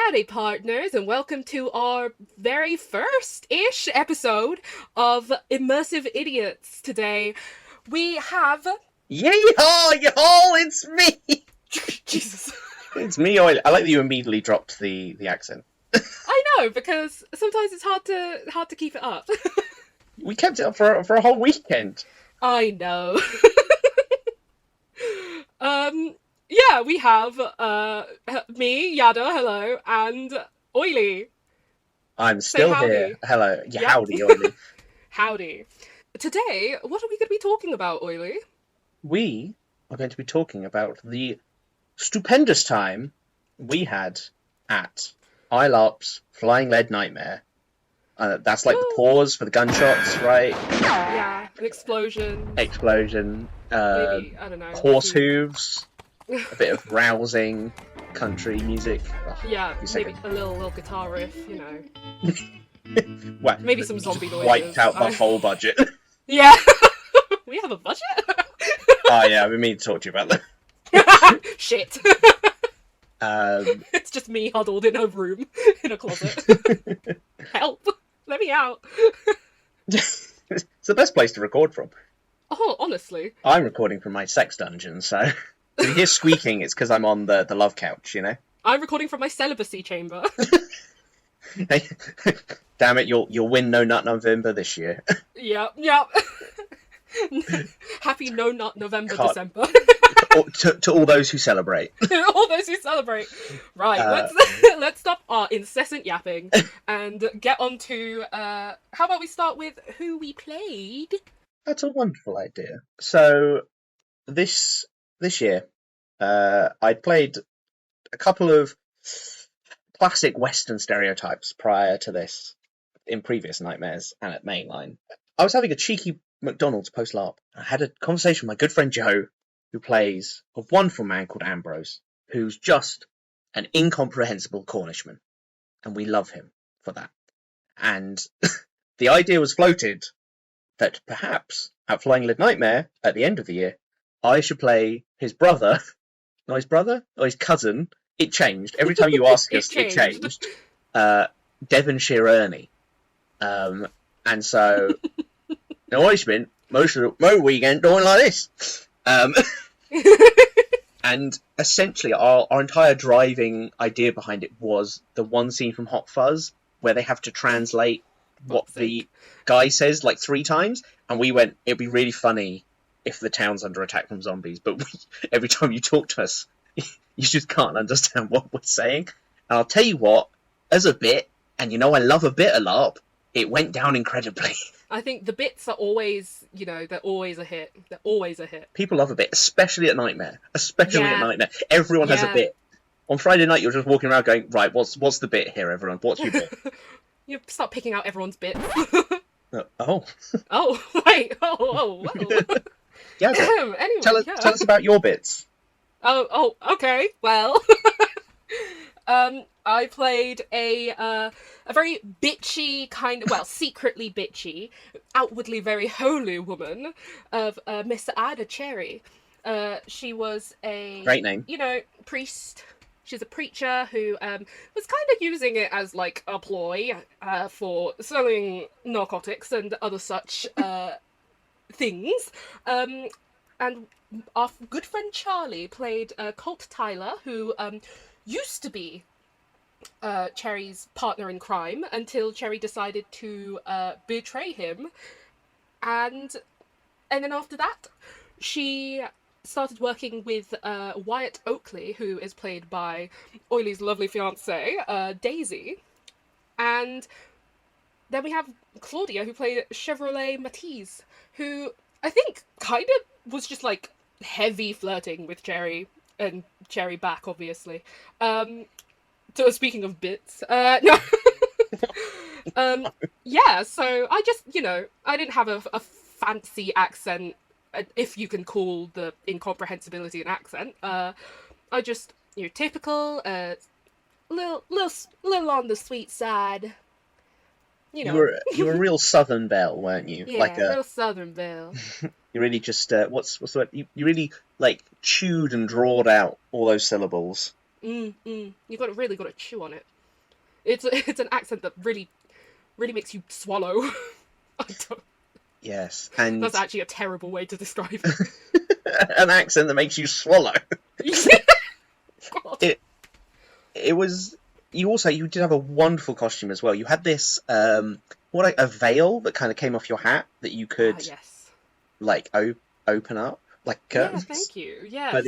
Howdy, partners, and welcome to our very first-ish episode of Immersive Idiots. Today, we have... Yeee Haw, y'all, it's me! Jesus. It's me, I like that you immediately dropped the accent. I know, because sometimes it's hard to keep it up. We kept it up for a whole weekend. I know. Yeah, we have me, Yada, hello, and Oily. I'm Say still howdy. here. Hello. Yeah, Yep. howdy, Oily. Howdy. Today, what are we going to be talking about, Oily? We are going to be talking about the stupendous time we had at Eyelarp's Flying Lead Nightmare. That's like the pause for the gunshots, right? Yeah, an explosion. Explosion. Maybe, I don't know. Horse hooves. A bit of rousing country music. Oh, Yeah, maybe a little guitar riff, you know. Well, Maybe some zombie noises. Wiped out the whole budget. Yeah. We have a budget? Oh yeah, I've been meaning to talk to you about that. Shit. Um, It's just me huddled in a room, in a closet. Help! Let me out. it's the best place to record from. Oh, honestly. I'm recording from my sex dungeon, so if you hear squeaking, it's because I'm on the love couch, you know? I'm recording from my celibacy chamber. Damn it, you'll win No Nut November this year. Yep. Happy No Nut November, Can't- December. to all those who celebrate. All those who celebrate. Right, let's stop our incessant yapping and get on to how about we start with who we played? That's a wonderful idea. So this year, I played a couple of classic Western stereotypes prior to this in previous Nightmares and at Mainline. I was having a cheeky McDonald's post-LARP. I had a conversation with my good friend Joe, who plays a wonderful man called Ambrose, who's just an incomprehensible Cornishman. And we love him for that. And the idea was floated that perhaps at Flying Lead Nightmare, at the end of the year, I should play his brother, not his brother, or his cousin. It changed. Every time you ask us, it changed. Devonshire Ernie. And so, I spent most of my weekend doing like this. And essentially, our entire driving idea behind it was the one scene from Hot Fuzz where they have to translate what the guy says like 3 times, and we went, it'd be really funny if the town's under attack from zombies, but every time you talk to us, you just can't understand what we're saying. And I'll tell you what, as a bit, and you know I love a bit of LARP, it went down incredibly. I think the bits are always, they're always a hit. They're always a hit. People love a bit, especially at Nightmare. Especially at Yeah. Nightmare. Everyone has a Yeah. bit. On Friday night, you're just walking around going, right, what's the bit here, everyone? What's your bit? You start picking out everyone's bits. Oh. Oh, wait. Oh, whoa. Yeah, okay. Anyway, Tell us about your bits. Oh, okay. Well, I played a very bitchy secretly bitchy, outwardly very holy woman of Miss Ada Cherry. She was a Great name. priest. She's a preacher who was kind of using it as like a ploy for selling narcotics and other such things. And our good friend Charlie played Colt Tyler, who used to be Cherry's partner in crime until Cherry decided to betray him, and then after that, she started working with Wyatt Oakley, who is played by Oily's lovely fiancée, Daisy, and then we have Claudia, who played Chevrolet Matisse, who I think kind of was just like heavy flirting with Cherry, and Cherry back, obviously. So speaking of bits, no. Yeah, so I just, I didn't have a fancy accent, if you can call the incomprehensibility an accent. I just, typical, little on the sweet side. You were a real Southern belle, weren't you? Yeah, real Southern belle. You really just what's the word? You really like chewed and drawed out all those syllables. You really got to chew on it. It's an accent that really makes you swallow. I don't, Yes, and that's actually a terrible way to describe it. an accent that makes you swallow. God. It was. You did have a wonderful costume as well. You had this a veil that kind of came off your hat that you could Yes. like open up like Yeah, curtains. thank you. Yes. But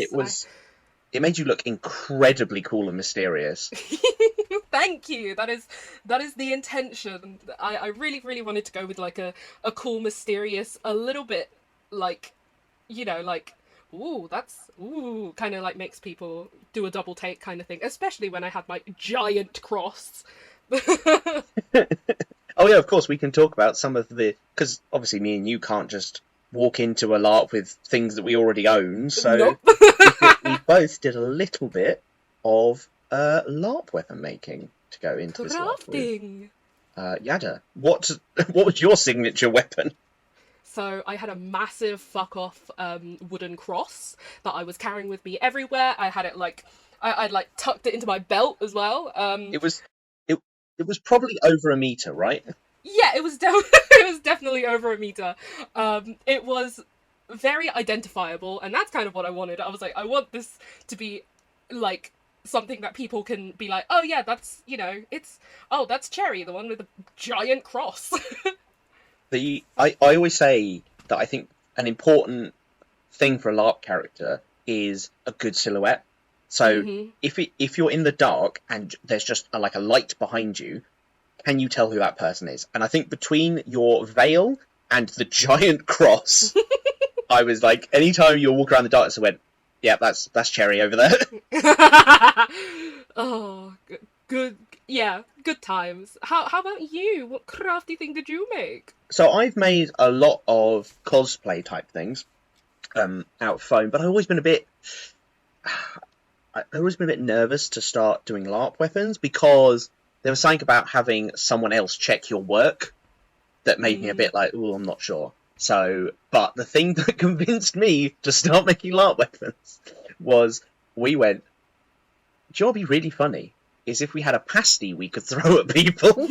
it made you look incredibly cool and mysterious. Thank you. That is the intention. I really wanted to go with like a cool, mysterious, a little bit like, like, ooh, kind of like makes people do a double take kind of thing, especially when I had my giant cross. Oh yeah, of course we can talk about some of because obviously me and you can't just walk into a LARP with things that we already own, so Nope. we both did a little bit of LARP weapon making to go into this LARP with. Crafting. Yada, what was your signature weapon? So I had a massive fuck off wooden cross that I was carrying with me everywhere. I had it like I'd like tucked it into my belt as well. It was probably over a meter, right? Yeah, it was it was definitely over a meter. It was very identifiable, and that's kind of what I wanted. I was like, I want this to be like something that people can be like, oh yeah, that's that's Cherry, the one with the giant cross. I always say that I think an important thing for a LARP character is a good silhouette. So if you're in the dark and there's just a light behind you, can you tell who that person is? And I think between your veil and the giant cross, I was like, anytime you walk around the darkness, I went, yeah, that's Cherry over there. Oh, good. Yeah, good times. How about you? What crafty thing did you make? So I've made a lot of cosplay type things out of phone, but I've always been a bit nervous to start doing LARP weapons because there was something about having someone else check your work that made me a bit like, oh, I'm not sure. So, but the thing that convinced me to start making LARP weapons was we went, do you know what would be really funny? Is if we had a pasty we could throw at people.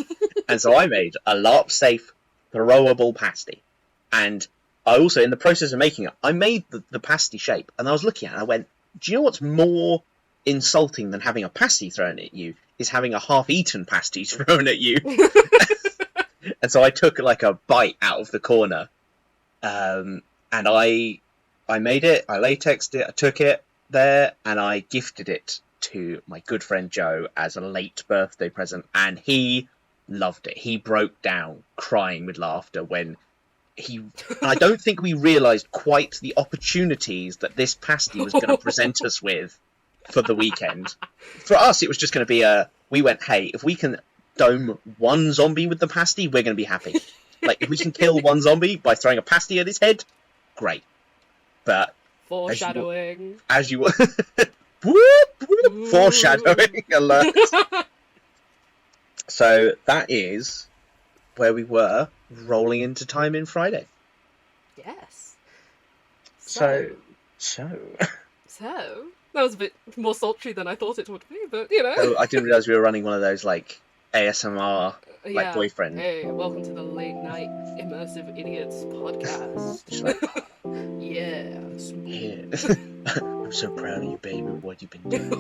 And so I made a LARP safe throwable pasty. And I also, in the process of making it, I made the pasty shape, and I was looking at it and I went, do you know what's more insulting than having a pasty thrown at you is having a half-eaten pasty thrown at you. And so I took like a bite out of the corner, and I made it, I latexed it, I took it there, and I gifted it to my good friend Joe as a late birthday present, and he loved it. He broke down crying with laughter when I don't think we realised quite the opportunities that this pasty was going to present us with for the weekend. For us, it was just going to be we went, hey, if we can dome one zombie with the pasty, we're going to be happy. Like, if we can kill one zombie by throwing a pasty at his head, great. But foreshadowing. As you were foreshadowing alert. So that is where we were rolling into time in Friday. Yes. So that was a bit more sultry than I thought it would be, but I didn't realise we were running one of those like ASMR boyfriend. Hey, welcome to the late night Immersive Idiots podcast. Yeah. I'm so proud of you, baby. What you've been doing.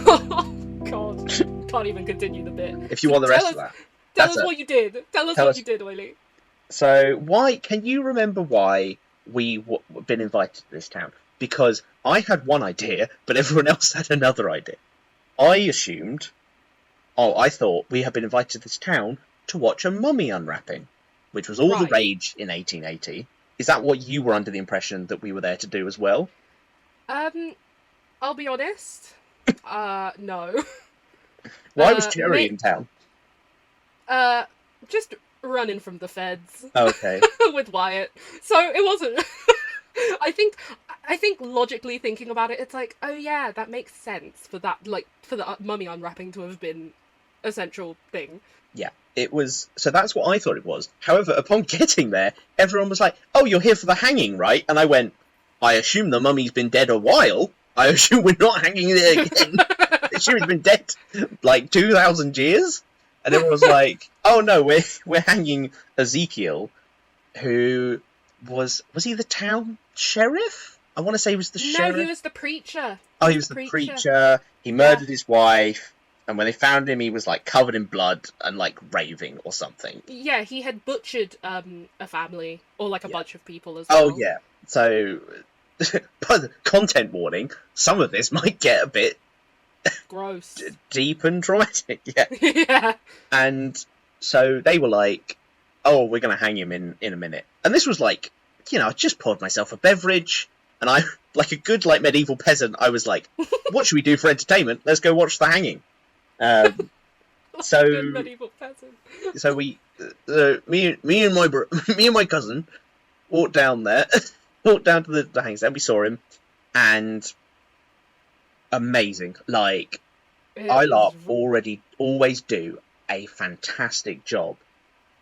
Oh God, can't even continue the bit. If you want the rest of that, tell us what you did. Tell us what you did, Oily. So can you remember why we been invited to this town? Because I had one idea, but everyone else had another idea. I thought we had been invited to this town to watch a mummy unwrapping, which was all the rage in 1880. Is that what you were under the impression that we were there to do as well? I'll be honest. No. Why was Jerry in town? Just running from the feds. Okay. With Wyatt. So it wasn't. I think logically thinking about it, it's like, oh yeah, that makes sense for that, like, for the mummy unwrapping to have been a central thing. Yeah, it was. So that's what I thought it was. However, upon getting there, everyone was like, oh, you're here for the hanging, right? And I went, I assume the mummy's been dead a while. I assume we're not hanging there again. She's been dead like 2,000 years, and everyone was like, "Oh no, we're hanging Ezekiel, who was he the town sheriff? I want to say he was the sheriff. No, he was the preacher. Oh, he was the preacher. He murdered his wife, and when they found him, he was like covered in blood and like raving or something. Yeah, he had butchered a family or like a bunch of people as well. Oh yeah, so. But content warning: some of this might get a bit gross, deep and traumatic. Yeah. Yeah. And so they were like, "Oh, we're gonna hang him in a minute." And this was like, I just poured myself a beverage, and I, like a good like medieval peasant, I was like, "What should we do for entertainment? Let's go watch the hanging." So good medieval peasant. So we, me and my cousin walked down there. Walked down to the hanging stand, we saw him, and amazing. Like, Eyelarp always do a fantastic job,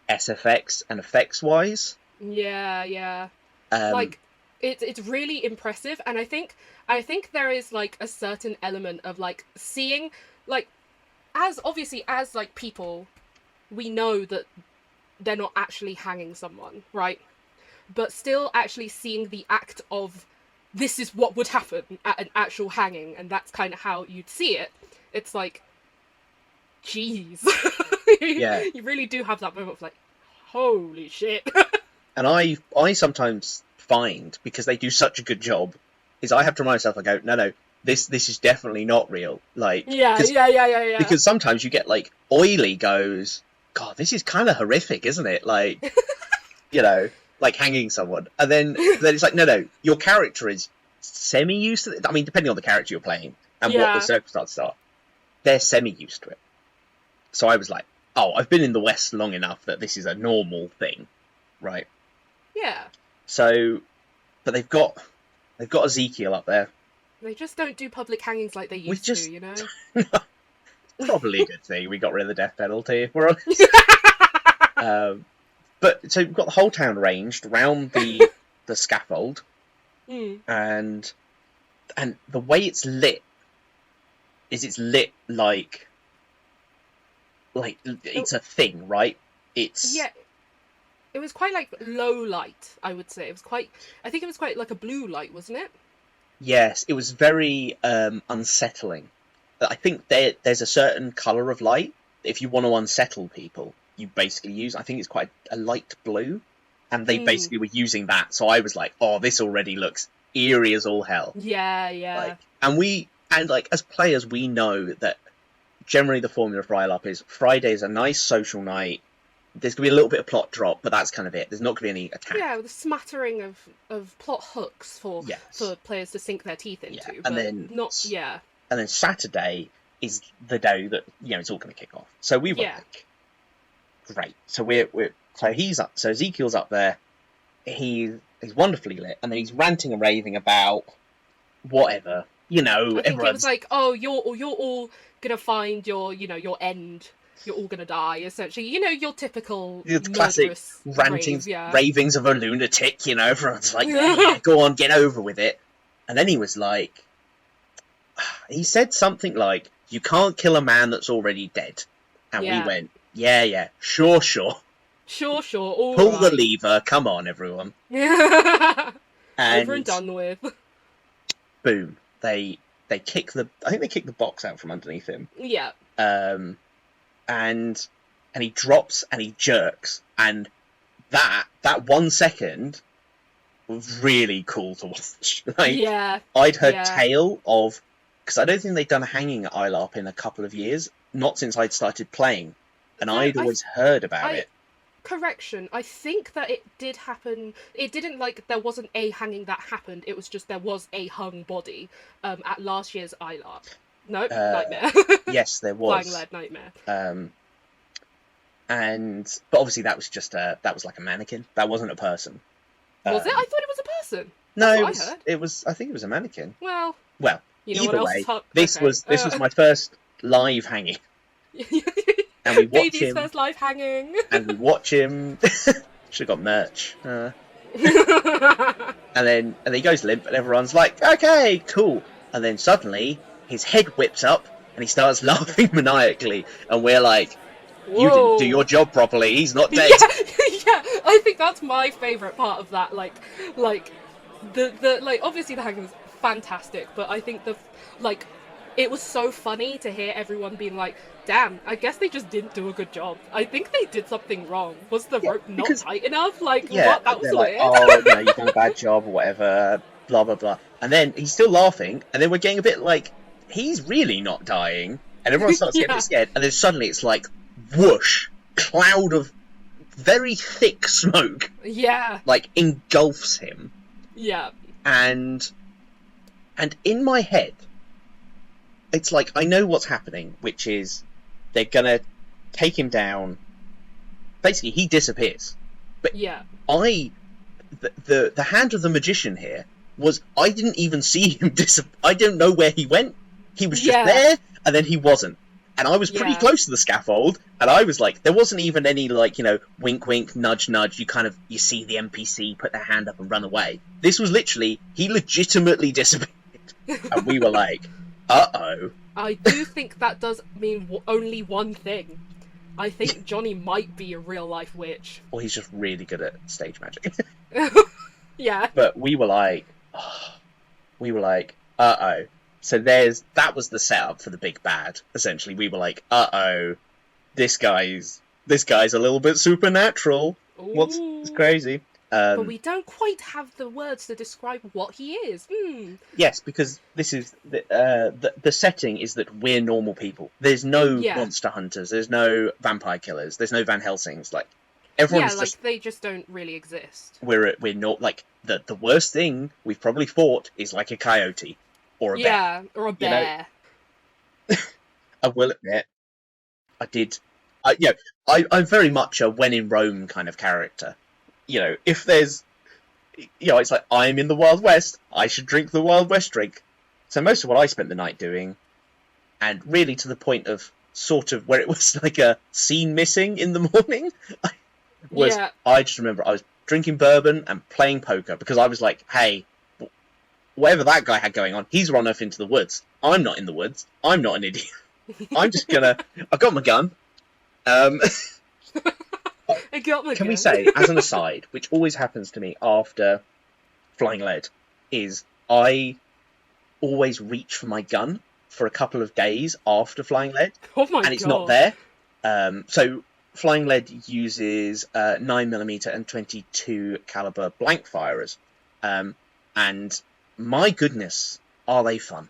SFX and effects-wise. Yeah. Like, it's really impressive, and I think there is, like, a certain element of, like, seeing, like, as like, people, we know that they're not actually hanging someone, right? But still actually seeing the act of this is what would happen at an actual hanging, and that's kind of how you'd see it. It's like, jeez. Yeah. You really do have that moment of like, holy shit. And I sometimes find, because they do such a good job, is I have to remind myself, I go, no, this is definitely not real. Like, yeah. Because sometimes you get like, Oily goes, God, this is kind of horrific, isn't it? Like, like hanging someone, and then it's like, no, your character is semi-used to it. I mean, depending on the character you're playing and what the circumstances are, they're semi-used to it. So I was like, oh, I've been in the West long enough that this is a normal thing, right? Yeah. So, but they've got Ezekiel up there. They just don't do public hangings like they used to, Probably a good thing we got rid of the death penalty, if we're honest. But so we've got the whole town ranged around the scaffold, and the way it's lit is it's lit like it's a thing, right? It's it was quite like low light, I would say. I think it was quite like a blue light, wasn't it? Yes, it was very unsettling. I think there's a certain colour of light. If you want to unsettle people, you basically use, I think it's quite a light blue, and they basically were using that. So I was like, oh, this already looks eerie as all hell. Yeah. And as players, we know that generally the formula for Eyelarp is Friday's a nice social night. There's going to be a little bit of plot drop, but that's kind of it. There's not going to be any attack. Yeah, with a smattering of plot hooks for players to sink their teeth into. And then Saturday is the day that it's all going to kick off. So we were like, great. So so Ezekiel's up there. He's wonderfully lit, and then he's ranting and raving about whatever. I think it was like, oh, you're all gonna find your end. You're all gonna die, essentially. Your typical classic ravings of a lunatic. Everyone's like, yeah, go on, get over with it. And then he was like, he said something like, "You can't kill a man that's already dead," and we went, yeah, sure. Sure, all pull the lever, come on, everyone. Yeah. Over and done with. Boom. They kick the box out from underneath him. Yeah. And he drops and he jerks, and that 1 second was really cool to watch. I'd heard tale of, because I don't think they'd done a hanging at Eyelarp in a couple of years, not since I'd started playing, and I'd always heard about it. Correction, I think that it did happen. It didn't there wasn't a hanging that happened. It was just there was a hung body at last year's Eyelarp. No, Nightmare. Yes, there was. Flying Lead Nightmare. But obviously that was just that was like a mannequin. That wasn't a person. Was it? I thought it was a person. No, it was. I think it was a mannequin. Well. Either way, this was my first live hanging. And we watch him. First live hanging. And we watch him. Should have got merch. And then he goes limp, and everyone's like, "Okay, cool." And then suddenly his head whips up, and he starts laughing maniacally, and we're like, you didn't do your Whoa. job properly. He's not Yeah, dead. yeah. I think that's my favorite part of that. Like the like obviously the hanging was fantastic, but I think like it was so funny to hear everyone being like, "Damn, I guess they just didn't do a good job. I think they did something wrong. Was the Yeah, rope not because tight enough? Like yeah, what? That was they're like, weird." oh, you've done a bad job or whatever, blah blah blah. And then he's still laughing, and then we're getting a bit like, he's really not dying, and everyone starts getting a Yeah, bit scared, and then suddenly it's like, whoosh, cloud of very thick smoke yeah, like engulfs him, yeah, and in my head, it's like I know what's happening, which is they're gonna take him down. Basically, he disappears. But yeah, the hand of the magician here was I didn't even see him I don't know where he went. He was just yeah, there, and then he wasn't. And I was pretty yeah, close to the scaffold, and I was like, there wasn't even any like, wink wink, nudge nudge, you see the NPC put their hand up and run away. This was literally, he legitimately disappeared. And we were like, uh-oh. I do think that does mean only one thing. I think Johnny might be a real life witch. Well, he's just really good at stage magic. Yeah. But we were like, uh-oh. So that was the setup for the big bad. Essentially, we were like, uh-oh, this guy's a little bit supernatural. It's Ooh. crazy. But we don't quite have the words to describe what he is. Yes, because this is the setting is that we're normal people. There's no Yeah. monster hunters. There's no vampire killers. There's no Van Helsings. Like everyone is just, they just don't really exist. we're not like the worst thing we've probably fought is like a coyote or a bear. Yeah, or a bear. I will admit, I did. I'm very much a when in Rome kind of character. If there's, it's like, I'm in the Wild West, I should drink the Wild West drink. So most of what I spent the night doing, and really to the point of sort of where it was like a scene missing in the morning, was I just remember I was drinking bourbon and playing poker because I was like, hey, whatever that guy had going on, he's run off into the woods. I'm not in the woods. I'm not an idiot. I'm just gonna. I've got my gun. I got my Can gun. we say, as an aside, which always happens to me after Flying Lead, is I always reach for my gun for a couple of days after Flying Lead, Oh my god. and it's not there. So Flying Lead uses 9mm and 22 caliber blank firers, and my goodness, are they fun?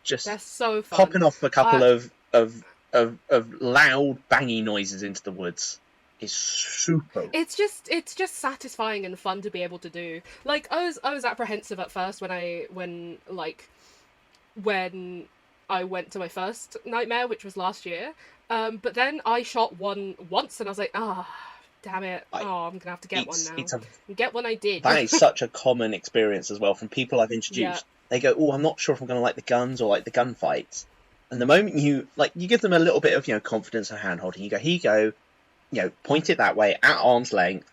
Just They're so fun. popping off a couple of loud bangy noises into the woods is super. It's just satisfying and fun to be able to do. Like I was apprehensive at first when I went to my first nightmare, which was last year. But then I shot one once and I was like, damn it. I'm gonna have to get one now. Get one I did. That is such a common experience as well from people I've introduced. Yeah. They go, I'm not sure if I'm gonna like the guns or like the gunfights. And the moment you give them a little bit of confidence and hand holding, you go, here you go, point it that way at arm's length,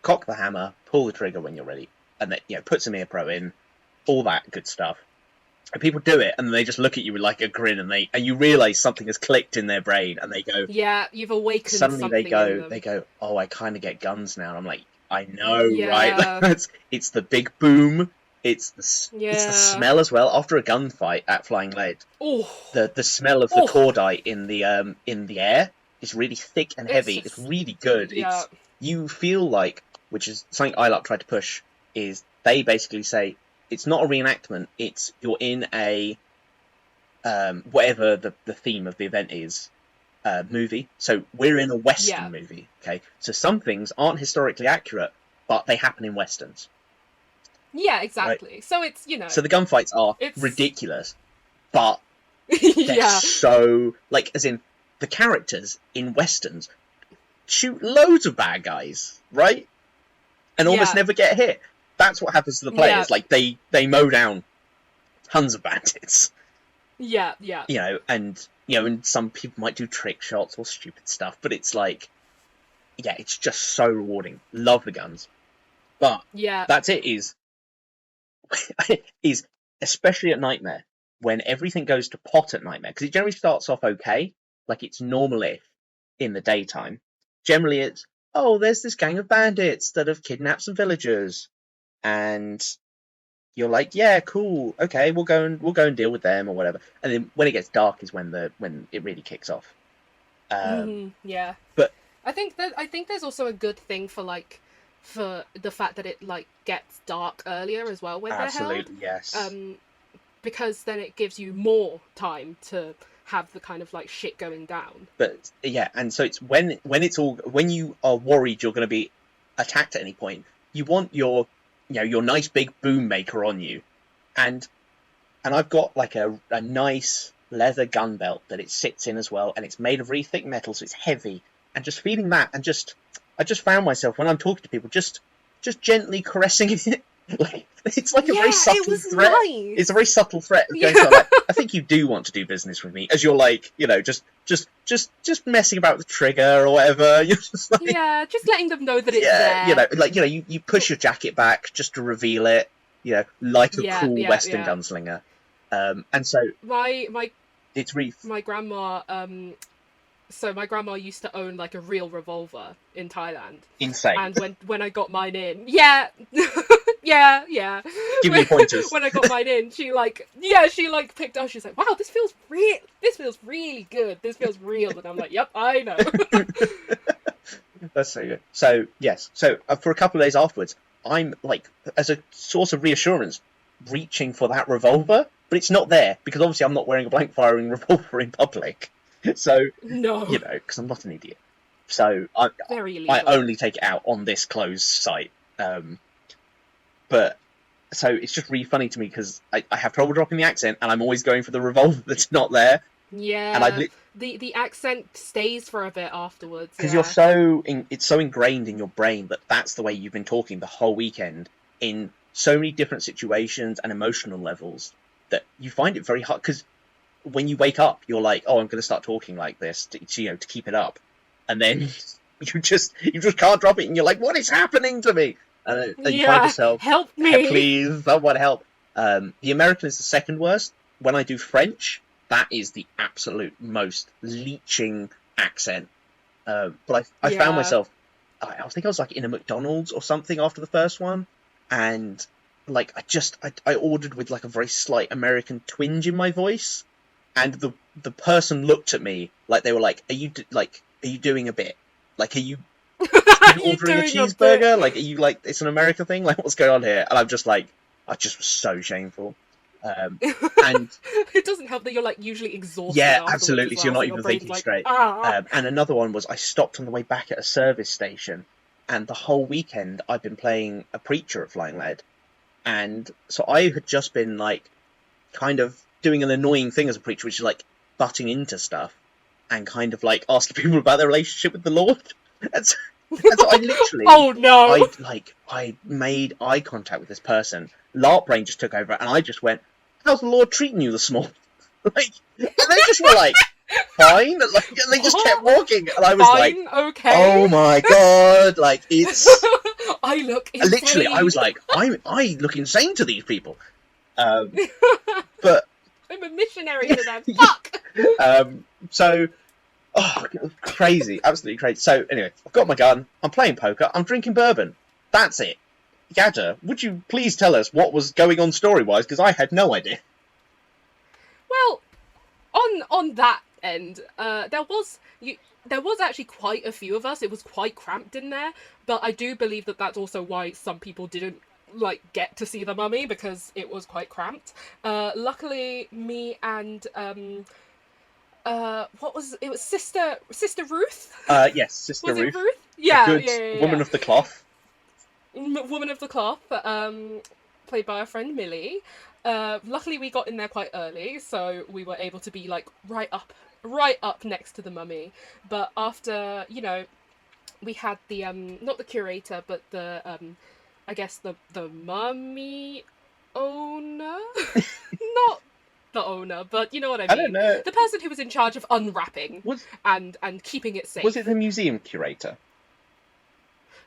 cock the hammer, pull the trigger when you're ready, and then put some ear pro in, all that good stuff. And people do it, and they just look at you with like a grin, and you realise something has clicked in their brain, and they go, yeah, you've awakened. Suddenly something they go, oh, I kind of get guns now. And I'm like, I know, right? Like, it's the big boom. It's the smell as well after a gunfight at Flying Lead. Oh, the smell of the cordite in the air is really thick and heavy. It's really good. Yeah. You feel like, which is something Eyelarp tried to push, is they basically say it's not a reenactment. It's you're in a whatever the theme of the event is, movie. So we're in a Western movie. Okay, so some things aren't historically accurate, but they happen in Westerns. Yeah, exactly. Right? So it's, So the gunfights are ridiculous, but they're so, like, as in, the characters in Westerns shoot loads of bad guys, right? And almost never get hit. That's what happens to the players. Like, they mow down tons of bandits. Yeah. And some people might do trick shots or stupid stuff, but it's like, it's just so rewarding. Love the guns. But that's it, is especially at Nightmare, when everything goes to pot at Nightmare, because it generally starts off okay, like it's normally in the daytime. Generally, it's, oh, there's this gang of bandits that have kidnapped some villagers, and you're like, yeah, cool, okay, we'll go and deal with them or whatever. And then when it gets dark is when it really kicks off. Yeah. But I think there's also a good thing for like for the fact that it like gets dark earlier as well when they're held. absolutely, yes. Because then it gives you more time to have the kind of like shit going down. But yeah, and so it's when you are worried you're going to be attacked at any point, you want your nice big boom maker on you, and I've got like a nice leather gun belt that it sits in as well, and it's made of really thick metal, so it's heavy. And just feeling that, and I just found myself when I'm talking to people just gently caressing it. Like, it's like a very subtle threat. Nice. It's a very subtle threat. Like, I think you do want to do business with me, as you're like, just messing about with the trigger or whatever. You're just like, just letting them know that it's there. You push your jacket back just to reveal it. Like a cool Western gunslinger. And so it's really my grandma. So my grandma used to own like a real revolver in Thailand. Insane. And when I got mine in, yeah. Give me pointers. When I got mine in, she picked up. She's like, "Wow, this feels really good. This feels real." And I'm like, "Yep, I know." That's so good. So yes, for a couple of days afterwards, I'm like, as a source of reassurance, reaching for that revolver, but it's not there because obviously I'm not wearing a blank firing revolver in public. So no, because I'm not an idiot. So I only take it out on this closed site. But so it's just really funny to me because I have trouble dropping the accent, and I'm always going for the revolver that's not there. Yeah, and the accent stays for a bit afterwards because you're it's so ingrained in your brain that that's the way you've been talking the whole weekend in so many different situations and emotional levels that you find it very hard. Because when you wake up, you're like, oh, I'm going to start talking like this to keep it up, and then you just can't drop it, and you're like, what is happening to me? And you find yourself, help me, please, someone help. The American is the second worst. When I do French, that is the absolute most leeching accent. But I found myself, I think I was like in a McDonald's or something after the first one, and like I ordered with like a very slight American twinge in my voice. And the person looked at me like they were like, "Are you doing a bit? Like, are you ordering a cheeseburger? Like, are you like it's an American thing? Like, what's going on here?" And I'm just like, I just was so shameful. And it doesn't help that you're like usually exhausted. Yeah, absolutely. So you're not even thinking straight. And another one was I stopped on the way back at a service station, and the whole weekend I've been playing a preacher at Flying Lead, and so I had just been like, kind of doing an annoying thing as a preacher, which is like butting into stuff and kind of like asking people about their relationship with the Lord. And so I literally, oh no, I made eye contact with this person. LARP brain just took over, and I just went, "How's the Lord treating you this morning?" And they just were like, "Fine," and they just kept walking, and I was like, "Okay, oh my god, like it's." I look insane. Literally, I was like, I look insane to these people. But I'm a missionary to them. Fuck. So, crazy, absolutely crazy. So anyway, I've got my gun. I'm playing poker. I'm drinking bourbon. That's it. Yada, would you please tell us what was going on story-wise? Because I had no idea. Well, on that end, there was actually quite a few of us. It was quite cramped in there, but I do believe that that's also why some people didn't like get to see the mummy, because it was quite cramped. Luckily, me and what was it? Was Sister Ruth? Yes, Sister was Ruth. It Ruth? Yeah, good woman of the cloth. Woman of the cloth, played by our friend Millie. Luckily, we got in there quite early, so we were able to be like right up next to the mummy. But after we had the not the curator, but the I guess the mummy owner, not the owner, but you know what I mean. I don't know. The person who was in charge of unwrapping and keeping it safe. Was it the museum curator?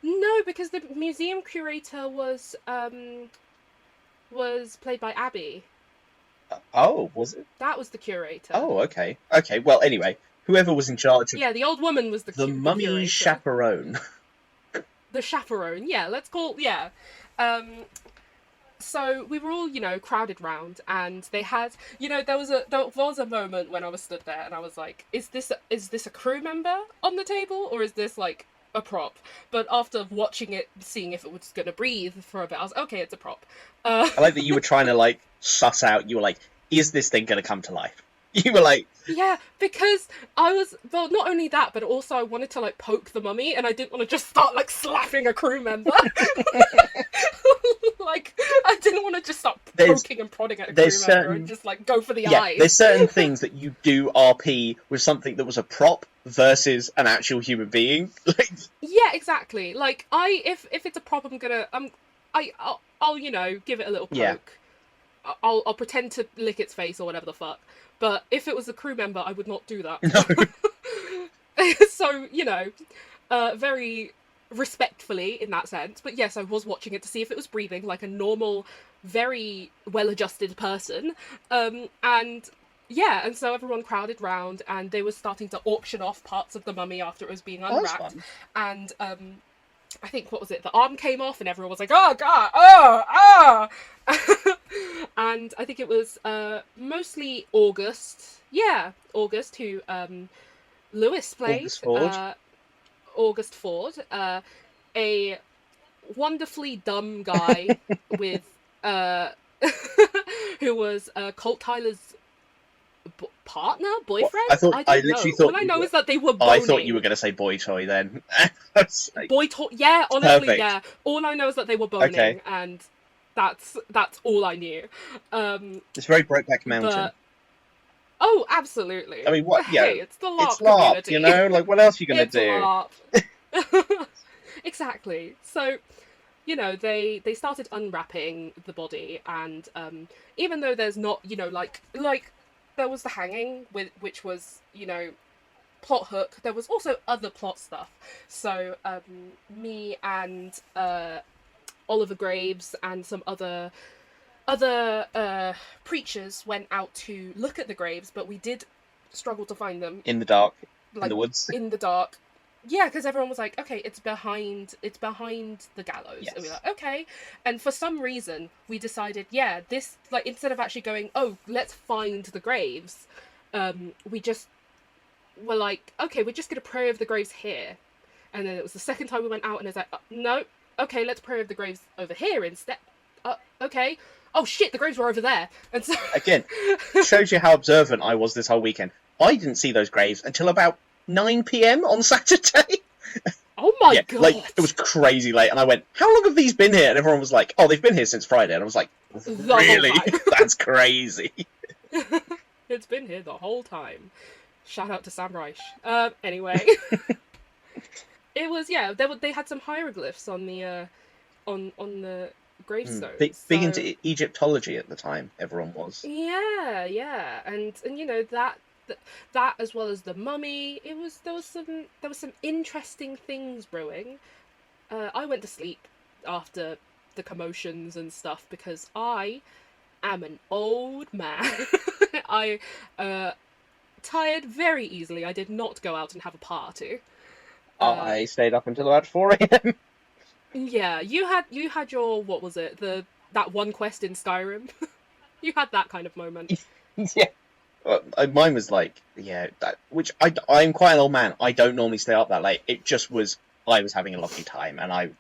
No, because the museum curator was played by Abby. Oh, was it? That was the curator. Oh, okay. Okay, well, anyway, whoever was in charge of Yeah, the old woman was the the mummy curator. chaperone. The chaperone. Yeah, let's call yeah. Um, so we were all, crowded round, and they had, there was a moment when I was stood there, and I was like, is this a crew member on the table, or is this like a prop? But after watching it, seeing if it was gonna breathe for a bit, I was okay, it's a prop. I like that you were trying to, like, suss out, you were like, is this thing going to come to life? You were like... Yeah, because I was, well, not only that, but also I wanted to like poke the mummy, and I didn't want to just start like slapping a crew member. Like, I didn't want to just start poking and prodding at a crew member and just like go for the eyes. There's certain things that you do RP with something that was a prop versus an actual human being. Yeah, exactly. Like, if it's a prop, I'll give it a little poke. Yeah. I'll pretend to lick its face or whatever the fuck. But if it was a crew member, I would not do that. No. So, very respectfully in that sense. But yes, I was watching it to see if it was breathing like a normal, very well-adjusted person. And yeah, and so everyone crowded round, and they were starting to auction off parts of the mummy after it was being unwrapped. And I think, what was it? The arm came off, and everyone was like, "Oh God, oh!" And I think it was mostly August. Yeah, August, who Lewis played. August Ford, a wonderfully dumb guy with who was Colt Tyler's partner, boyfriend. I literally thought. All I know is that they were boning. I thought you were going to say boy toy then. Like, boy toy, yeah. Honestly, perfect. yeah. All I know is that they were boning, and that's all I knew. It's very Brokeback Mountain. But, oh, absolutely. I mean, what? Yeah, hey, it's the LARP it's LARP, community. Like, what else are you going to do? Exactly. So, they started unwrapping the body, and even though there's not, like there was the hanging, which was, plot hook, there was also other plot stuff. So, me and Oliver Graves and some other preachers went out to look at the graves, but we did struggle to find them in the dark, like, in the woods. In the dark. Yeah, because everyone was like, okay, it's behind the gallows. Yes. And we were like, okay. And for some reason, we decided, yeah, this, like, instead of actually going, oh, let's find the graves, we just were like, okay, we're just going to pray over the graves here. And then it was the second time we went out, and it's like, no, okay, let's pray over the graves over here instead. Okay. Oh shit, the graves were over there. And so again, shows you how observant I was this whole weekend. I didn't see those graves until about 9 p.m. on Saturday. Oh my god. Like, it was crazy late, and I went, how long have these been here? And everyone was like, oh, they've been here since Friday. And I was like, really? That's crazy. It's been here the whole time. Shout out to Sam Reich. Anyway. It was, yeah, they had some hieroglyphs on the gravestones. Big into Egyptology at the time, everyone was. Yeah. And that as well as the mummy, there was some interesting things brewing. I went to sleep after the commotions and stuff because I am an old man. I tired very easily. I did not go out and have a party. I stayed up until about 4 a.m. Yeah, you had your, what was it, that one quest in Skyrim? You had that kind of moment. Yeah. Mine was like, I'm quite an old man. I don't normally stay up that late. It just was, I was having a lovely time, and I'd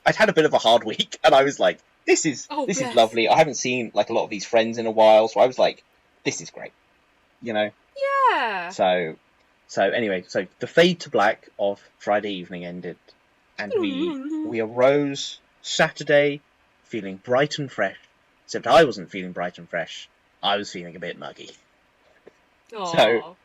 had a bit of a hard week, and I was like, this is lovely. I haven't seen like a lot of these friends in a while, so I was like, this is great. Yeah. So anyway, the fade to black of Friday evening ended, and we arose Saturday feeling bright and fresh. Except I wasn't feeling bright and fresh. I was feeling a bit muggy. Aww, so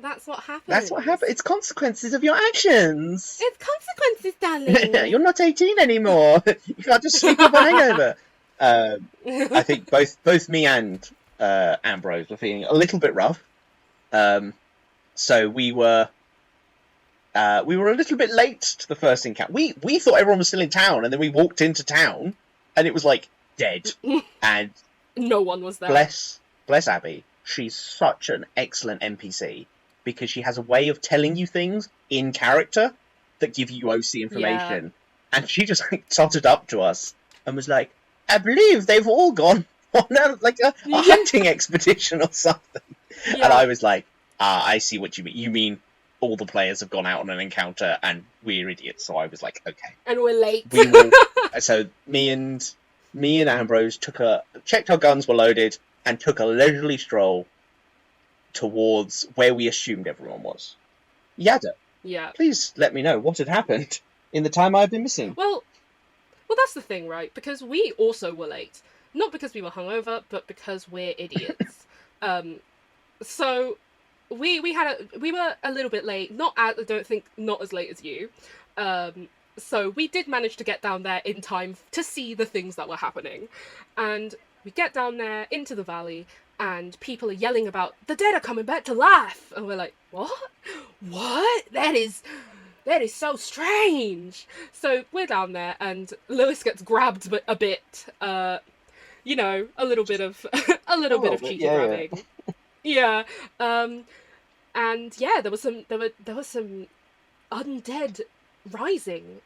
that's what happens. That's what happens. It's consequences of your actions. It's consequences, darling. You're not 18 anymore. You can't just sleep off a hangover. I think both me and Ambrose were feeling a little bit rough. So we were a little bit late to the first encounter. We thought everyone was still in town, and then we walked into town, and it was like dead, and no one was there. Bless bless Abby, she's such an excellent NPC because she has a way of telling you things in character that give you OC information. And she just like totted up to us and was like, I believe they've all gone on a hunting expedition or something. Yeah. And I was like, I see what you mean. You mean all the players have gone out on an encounter and we're idiots. So I was like, okay. And we're late. We will. So me and Ambrose checked our guns were loaded and took a leisurely stroll towards where we assumed everyone was. Yada. Yeah. Please let me know what had happened in the time I've been missing. Well, that's the thing, right? Because we also were late. Not because we were hungover, but because we're idiots. So we were a little bit late. I don't think not as late as you. So we did manage to get down there in time to see the things that were happening. And we get down there into the valley and people are yelling about the dead are coming back to life. And we're like, what? What? That is so strange. So we're down there and Lewis gets grabbed a bit, a little bit of cheeky grabbing. Yeah. And yeah, there was some undead rising.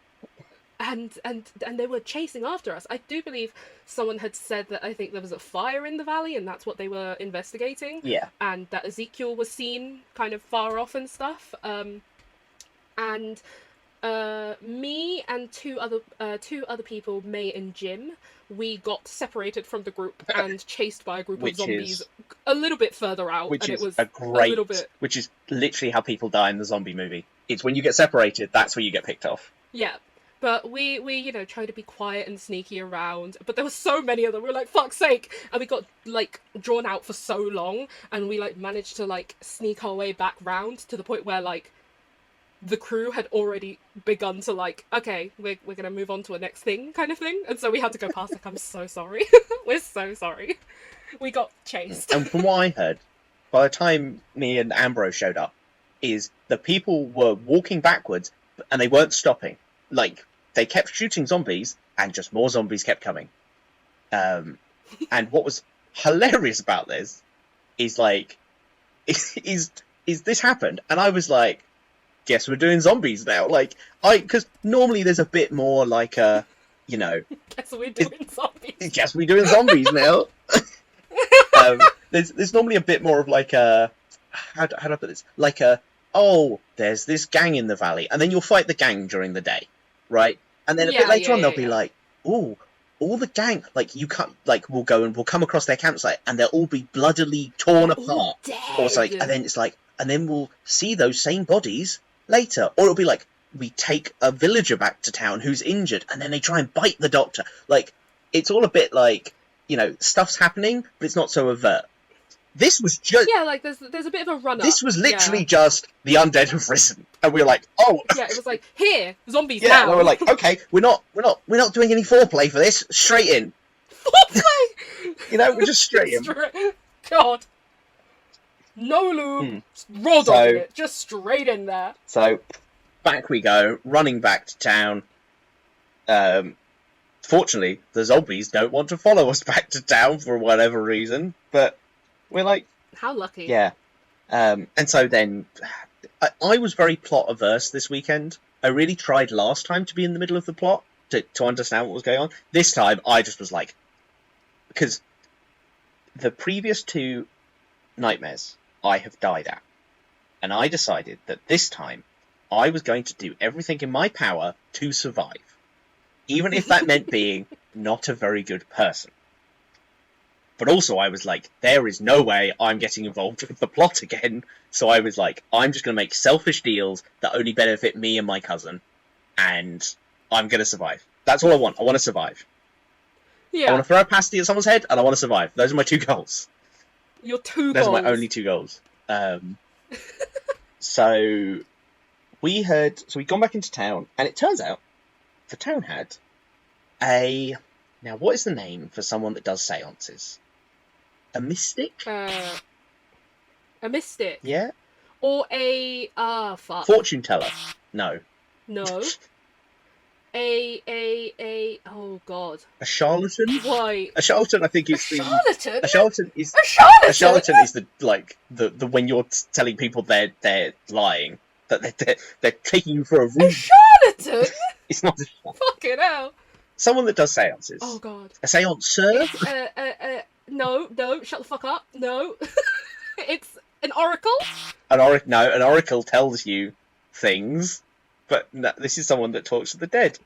And they were chasing after us. I do believe someone had said that I think there was a fire in the valley and that's what they were investigating. Yeah. And that Ezekiel was seen kind of far off and stuff. And me and two other people, May and Jim, we got separated from the group and chased by a group of zombies a little bit further out. Which and is which is literally how people die in the zombie movie. It's when you get separated, that's where you get picked off. Yeah. But we try to be quiet and sneaky around. But there were so many of them. We were like, fuck's sake! And we got, drawn out for so long. And we, managed to, sneak our way back round to the point where, the crew had already begun to, okay, we're gonna move on to a next thing kind of thing. And so we had to go past, I'm so sorry. We're so sorry. We got chased. And from what I heard, by the time me and Ambrose showed up, is the people were walking backwards and they weren't stopping. They kept shooting zombies, and just more zombies kept coming. And what was hilarious about this is, is this happened, and I was like, guess we're doing zombies now. Because normally there's a bit more Guess we're doing zombies. Guess we're doing zombies now. There's normally a bit more of how do I put this? There's this gang in the valley, and then you'll fight the gang during the day. Right, and then a bit later on they'll be like, "Oh, all the gang, we'll go and we'll come across their campsite, and they'll all be bloodily torn apart, or and then it's and then we'll see those same bodies later, or it'll be we take a villager back to town who's injured, and then they try and bite the doctor. It's all a bit stuff's happening, but it's not so overt. This was just there's a bit of a run up. This was literally just the undead have risen, and we were like, oh yeah, it was here zombies yeah, now. And we were okay, we're not doing any foreplay for this. Straight in. Foreplay. We're just straight in. God, no lube, raw dog in it, just straight in there. So back we go, running back to town. Fortunately, the zombies don't want to follow us back to town for whatever reason, but. We're how lucky. Yeah. And so then I was very plot averse this weekend. I really tried last time to be in the middle of the plot to understand what was going on. This time I just was because the previous two nightmares I have died at. And I decided that this time I was going to do everything in my power to survive. Even if that meant being not a very good person. But also I was there is no way I'm getting involved with the plot again. So I was I'm just going to make selfish deals that only benefit me and my cousin. And I'm going to survive. That's all I want. I want to survive. Yeah. I want to throw a pasty at someone's head, and I want to survive. Those are my two goals. Your two Those goals. are my only two goals. So we'd gone back into town, and it turns out the town had now what is the name for someone that does seances? A mystic? A mystic? Yeah? Or a... fuck. Fortune teller? No. No. Oh god. A charlatan? Why? A charlatan, I think, is the... Charlatan? A charlatan is... A charlatan? A charlatan is the when you're telling people they're lying, that they're taking you for a A ruse. charlatan? It's not a charlatan. Fucking hell. Someone that does seances. Oh god. A seanceur? No, shut the fuck up. No. It's an oracle? An oracle tells you things, but no, this is someone that talks to the dead.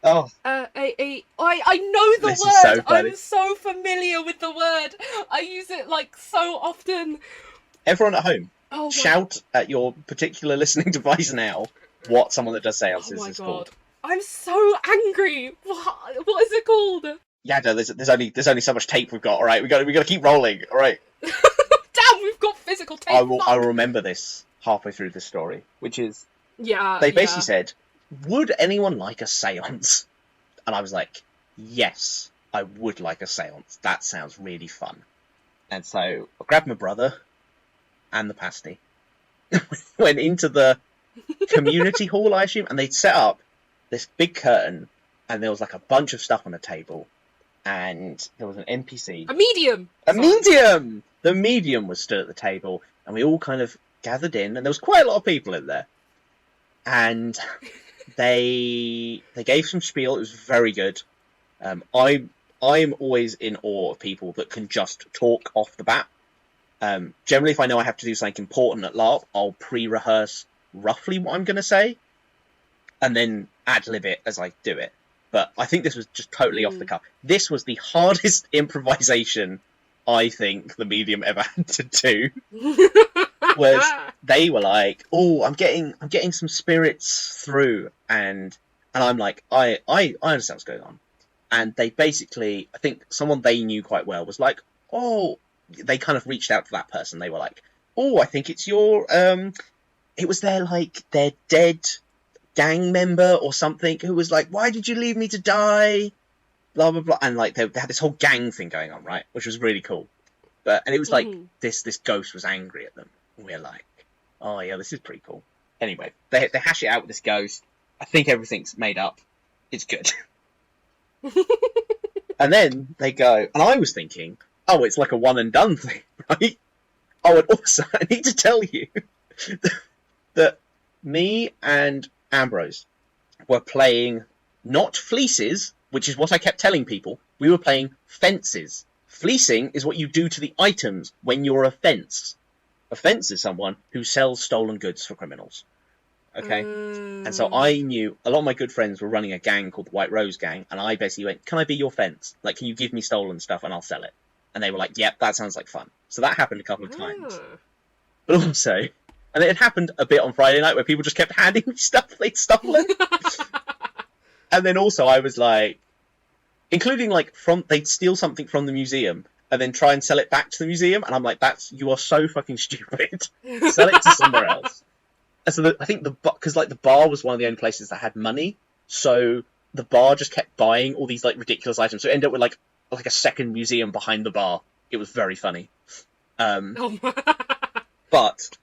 Oh. I know the This word. is so funny. I'm so familiar with the word. I use it like so often. Everyone at home, Oh my shout at your particular listening device now what someone that does seances Oh my is god. called. I'm so angry. What is it called? Yeah, no, there's only so much tape we've got. All right, we got to keep rolling. All right. Damn, we've got physical tape. I will remember this halfway through this story, which is Yeah. they basically said, "Would anyone like a séance?" And I was like, "Yes, I would like a séance. That sounds really fun." And so I grabbed my brother and the pasty, went into the community hall, I assume, and they'd set up this big curtain, and there was like a bunch of stuff on a table, and there was an NPC. A medium. A medium! The medium was stood at the table, and we all kind of gathered in, and there was quite a lot of people in there. And they gave some spiel. It was very good. I'm always in awe of people that can just talk off the bat. Generally, if I know I have to do something important at LARP, I'll pre-rehearse roughly what I'm going to say, and then ad-lib it as I do it. But I think this was just totally off the cuff. This was the hardest improvisation I think the medium ever had to do. Was they were like, "Oh, I'm getting some spirits through," and I'm like, I understand what's going on. And they basically, I think someone they knew quite well was like, "Oh," they kind of reached out to that person. They were like, "Oh, I think it's your it was their dead gang member or something who was like, 'Why did you leave me to die?' Blah blah blah." And like they had this whole gang thing going on, right, which was really cool. And it was like this ghost was angry at them. And we're like, "Oh yeah, this is pretty cool." Anyway, they hash it out with this ghost. I think everything's made up. It's good. And then they go, and I was thinking, oh, it's like a one and done thing, right? Oh, and also I need to tell you that me and Ambrose were playing not fleeces, which is what I kept telling people. We were playing fences. Fleecing is what you do to the items when you're a fence. A fence is someone who sells stolen goods for criminals. Okay? And so I knew a lot of my good friends were running a gang called the White Rose Gang, and I basically went, "Can I be your fence? Like, can you give me stolen stuff and I'll sell it?" And they were like, "Yep, that sounds like fun." So that happened a couple of times. But also, and it had happened a bit on Friday night where people just kept handing me stuff they'd stolen. And then also I was like, including like they'd steal something from the museum and then try and sell it back to the museum, and I'm like, you are so fucking stupid. Sell it to somewhere else. And so I think because like the bar was one of the only places that had money, so the bar just kept buying all these like ridiculous items. So it ended up with like a second museum behind the bar. It was very funny. But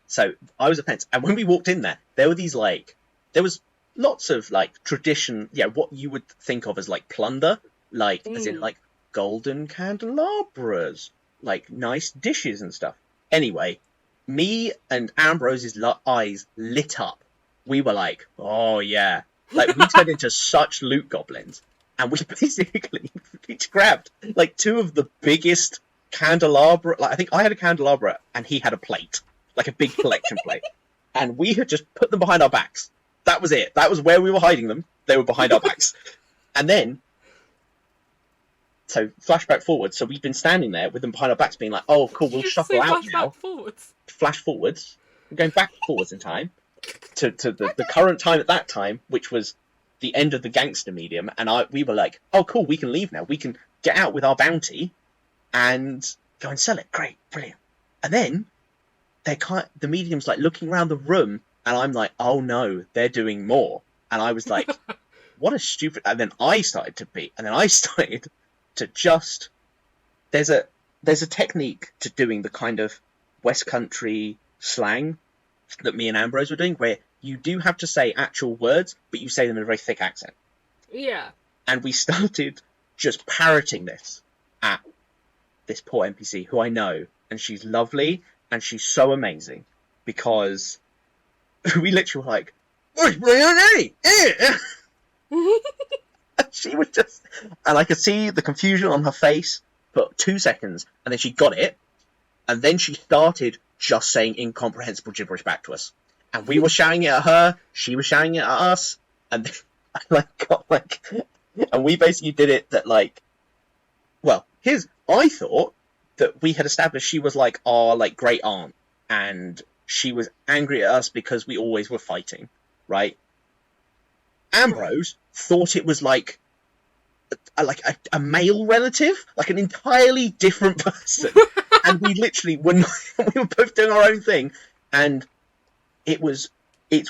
so I was a fence, and when we walked in there was lots of like tradition, what you would think of as like plunder, like as in like golden candelabras, like nice dishes and stuff. Anyway, me and Ambrose's eyes lit up. We were like, "Oh yeah!" Like we turned into such loot goblins, and we basically each grabbed like two of the biggest candelabra. Like I think I had a candelabra and he had a plate, like a big collection plate, and we had just put them behind our backs. That was it. That was where we were hiding them. They were behind our backs. And then, so flashback forward. So we've been standing there with them behind our backs, being like, "Oh, cool, we'll shuffle out now." Flash forwards. We're going back forwards in time to the current time at that time, which was the end of the gangster medium. And we were like, "Oh, cool, we can leave now. We can get out with our bounty and go and sell it. Great, brilliant." And then the medium's like looking around the room. And I'm like, "Oh no, they're doing more." And I was like, "What a stupid..." And then I started to just... There's a technique to doing the kind of West Country slang that me and Ambrose were doing, where you do have to say actual words, but you say them in a very thick accent. Yeah. And we started just parroting this at this poor NPC who I know, and she's lovely and she's so amazing because we literally were like, "What's my name?" She was just, and I could see the confusion on her face for 2 seconds, and then she got it, and then she started just saying incomprehensible gibberish back to us, and we were shouting it at her, she was shouting it at us, and I got and we basically did it that well, I thought that we had established she was like our great aunt, and she was angry at us because we always were fighting, right? Ambrose thought it was like a male relative, like an entirely different person, and we literally were not, we were both doing our own thing, and it's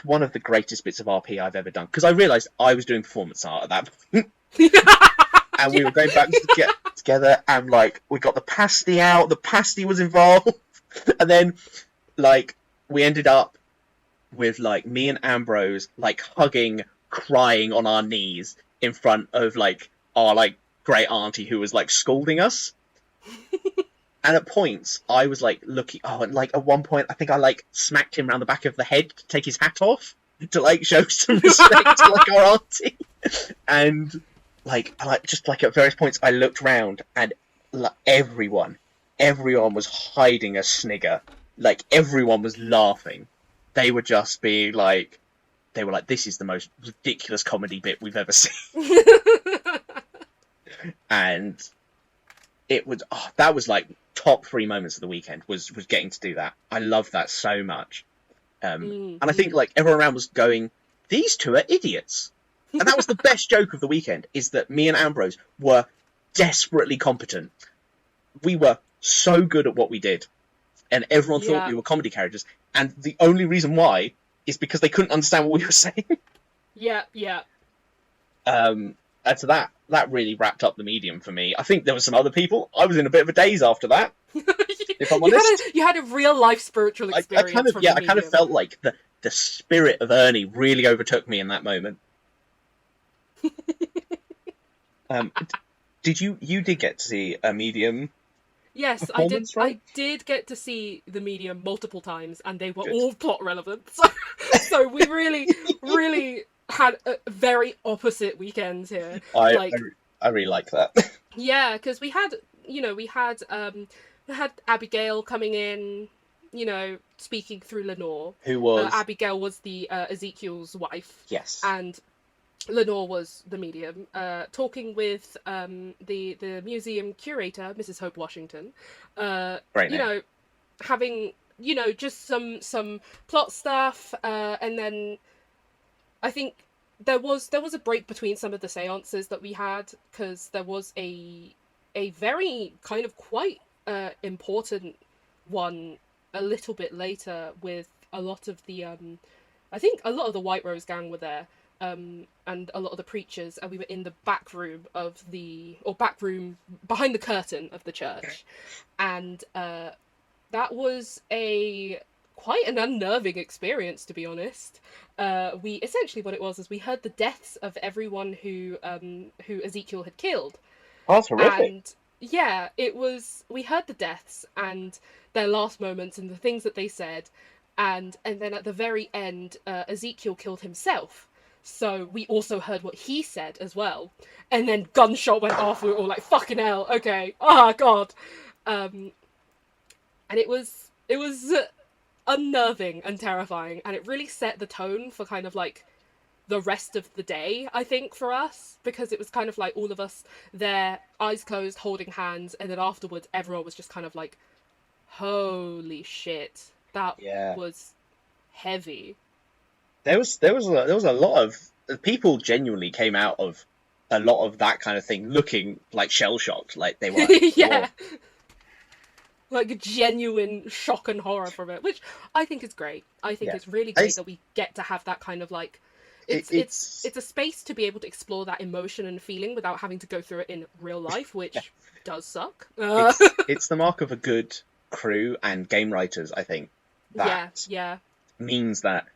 one of the greatest bits of RP I've ever done, because I realised I was doing performance art at that point, and we were going back to get together, and we got the pasty out, the pasty was involved, and then we ended up with me and Ambrose hugging, crying on our knees in front of our great auntie who was scolding us. And at points I was looking, and at one point I think I smacked him around the back of the head to take his hat off to show some respect to our auntie. And just at various points I looked round, and everyone was hiding a snigger. Everyone was laughing. They were just being they were this is the most ridiculous comedy bit we've ever seen. And it was, that was top 3 moments of the weekend was getting to do that. I love that so much. And I think everyone around was going, these two are idiots. And that was the best joke of the weekend, is that me and Ambrose were desperately competent. We were so good at what we did, and everyone thought we were comedy characters, and the only reason why is because they couldn't understand what we were saying. Yeah. And so that really wrapped up the medium for me. I think there were some other people. I was in a bit of a daze after that, if I'm honest. You had a real life spiritual experience. I kind of felt like the spirit of Ernie really overtook me in that moment. Did you did get to see a medium? Yes, I did. Right? I did get to see the medium multiple times, and they were all plot relevant. So we really had a very opposite weekends here. I really like that. Yeah, because we had Abigail coming in, speaking through Lenore. Who was Abigail was the Ezekiel's wife. Yes. And Lenore was the medium, talking with the museum curator, Mrs. Hope Washington. Great name. Having just some plot stuff, and then I think there was a break between some of the seances that we had, because there was a very kind of quite important one a little bit later with a lot of the I think a lot of the White Rose gang were there. And a lot of the preachers, and we were in the back room behind the curtain of the church, and that was quite an unnerving experience, to be honest. We essentially, what it was is we heard the deaths of everyone who Ezekiel had killed. Oh, that's horrific. And yeah, we heard the deaths and their last moments and the things that they said, and then at the very end, Ezekiel killed himself. So we also heard what he said as well. And then gunshot went off. We were all like, fucking hell, okay. Oh, God. And it was unnerving and terrifying. And it really set the tone for kind of the rest of the day, I think, for us. Because it was kind of all of us there, eyes closed, holding hands. And then afterwards, everyone was just kind of holy shit. That was heavy. There was a lot of people genuinely came out of a lot of that kind of thing looking shell shocked, they were yeah, genuine shock and horror from it, which I think is great. I think it's really great that we get to have that kind of it's a space to be able to explore that emotion and feeling without having to go through it in real life, which does suck. It's the mark of a good crew and game writers, I think. That means that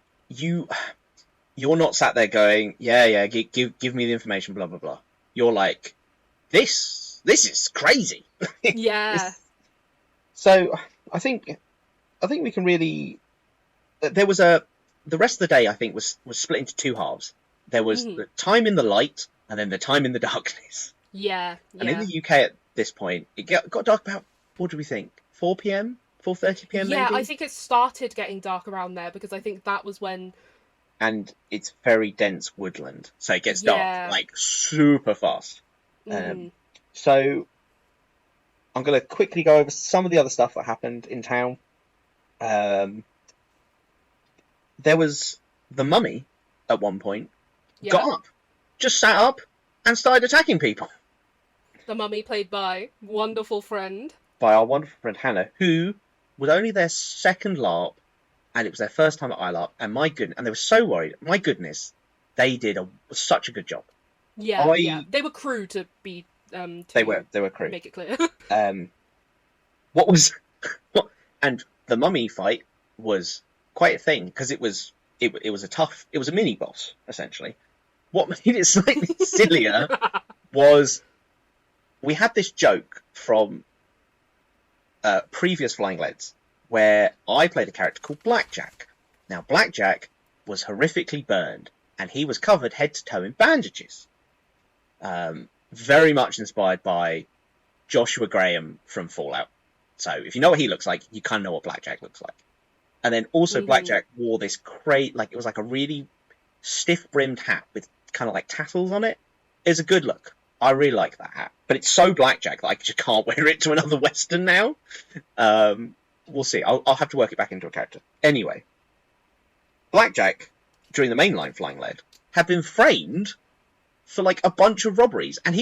you're not sat there going, yeah, give me the information, blah blah blah. You're like, this is crazy. Yeah. So I think we can really. There was the rest of the day I think was split into two halves. There was the time in the light and then the time in the darkness. Yeah. And in the UK at this point, it got dark about, what do we think, 4 p.m, 4:30 p.m. Yeah, maybe. I think it started getting dark around there because I think that was when. And it's very dense woodland, so it gets Yeah. dark like super fast. So I'm going to quickly go over some of the other stuff that happened in town. There was the mummy at one point, got up, just sat up and started attacking people. The mummy played by wonderful friend. By our wonderful friend Hannah, who was only their second LARP, and it was their first time at Eyelarp, and my goodness, and they were so worried. My goodness, they did such a good job. Yeah. They were crew to be. They were crew. Make it clear. And the mummy fight was quite a thing because it was a mini boss essentially. What made it slightly sillier was we had this joke from previous Flying Leads where I played a character called Blackjack. Now, Blackjack was horrifically burned, and he was covered head to toe in bandages. Very much inspired by Joshua Graham from Fallout. So, if you know what he looks like, you kind of know what Blackjack looks like. And then also Blackjack wore this it was like a really stiff-brimmed hat with kind of like tassels on it. It was a good look. I really like that hat. But it's so Blackjack that I just can't wear it to another Western now. We'll see. I'll have to work it back into a character. Anyway, Blackjack, during the mainline Flying Lead, had been framed for like a bunch of robberies, and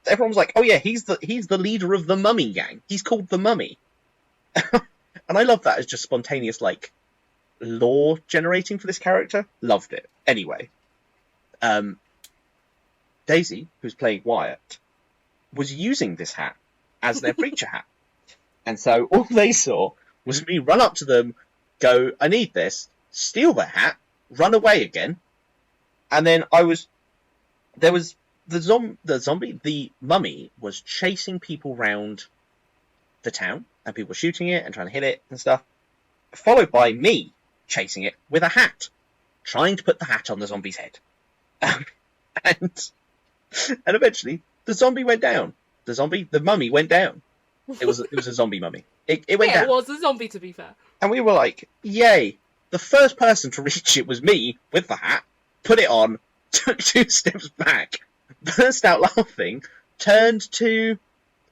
everyone was like, "Oh yeah, he's the leader of the Mummy gang. He's called the Mummy." And I love that as just spontaneous like lore generating for this character. Loved it. Anyway, Daisy, who's playing Wyatt, was using this hat as their preacher hat. And so all they saw was me run up to them, go, "I need this," steal their hat, run away again. And then the mummy was chasing people round the town, and people were shooting it and trying to hit it and stuff, followed by me chasing it with a hat, trying to put the hat on the zombie's head. And eventually the zombie went down. The mummy went down. It was a zombie mummy. It went down. It was a zombie, to be fair. And we were like, yay. The first person to reach it was me with the hat, put it on, took 2 steps back, burst out laughing, turned to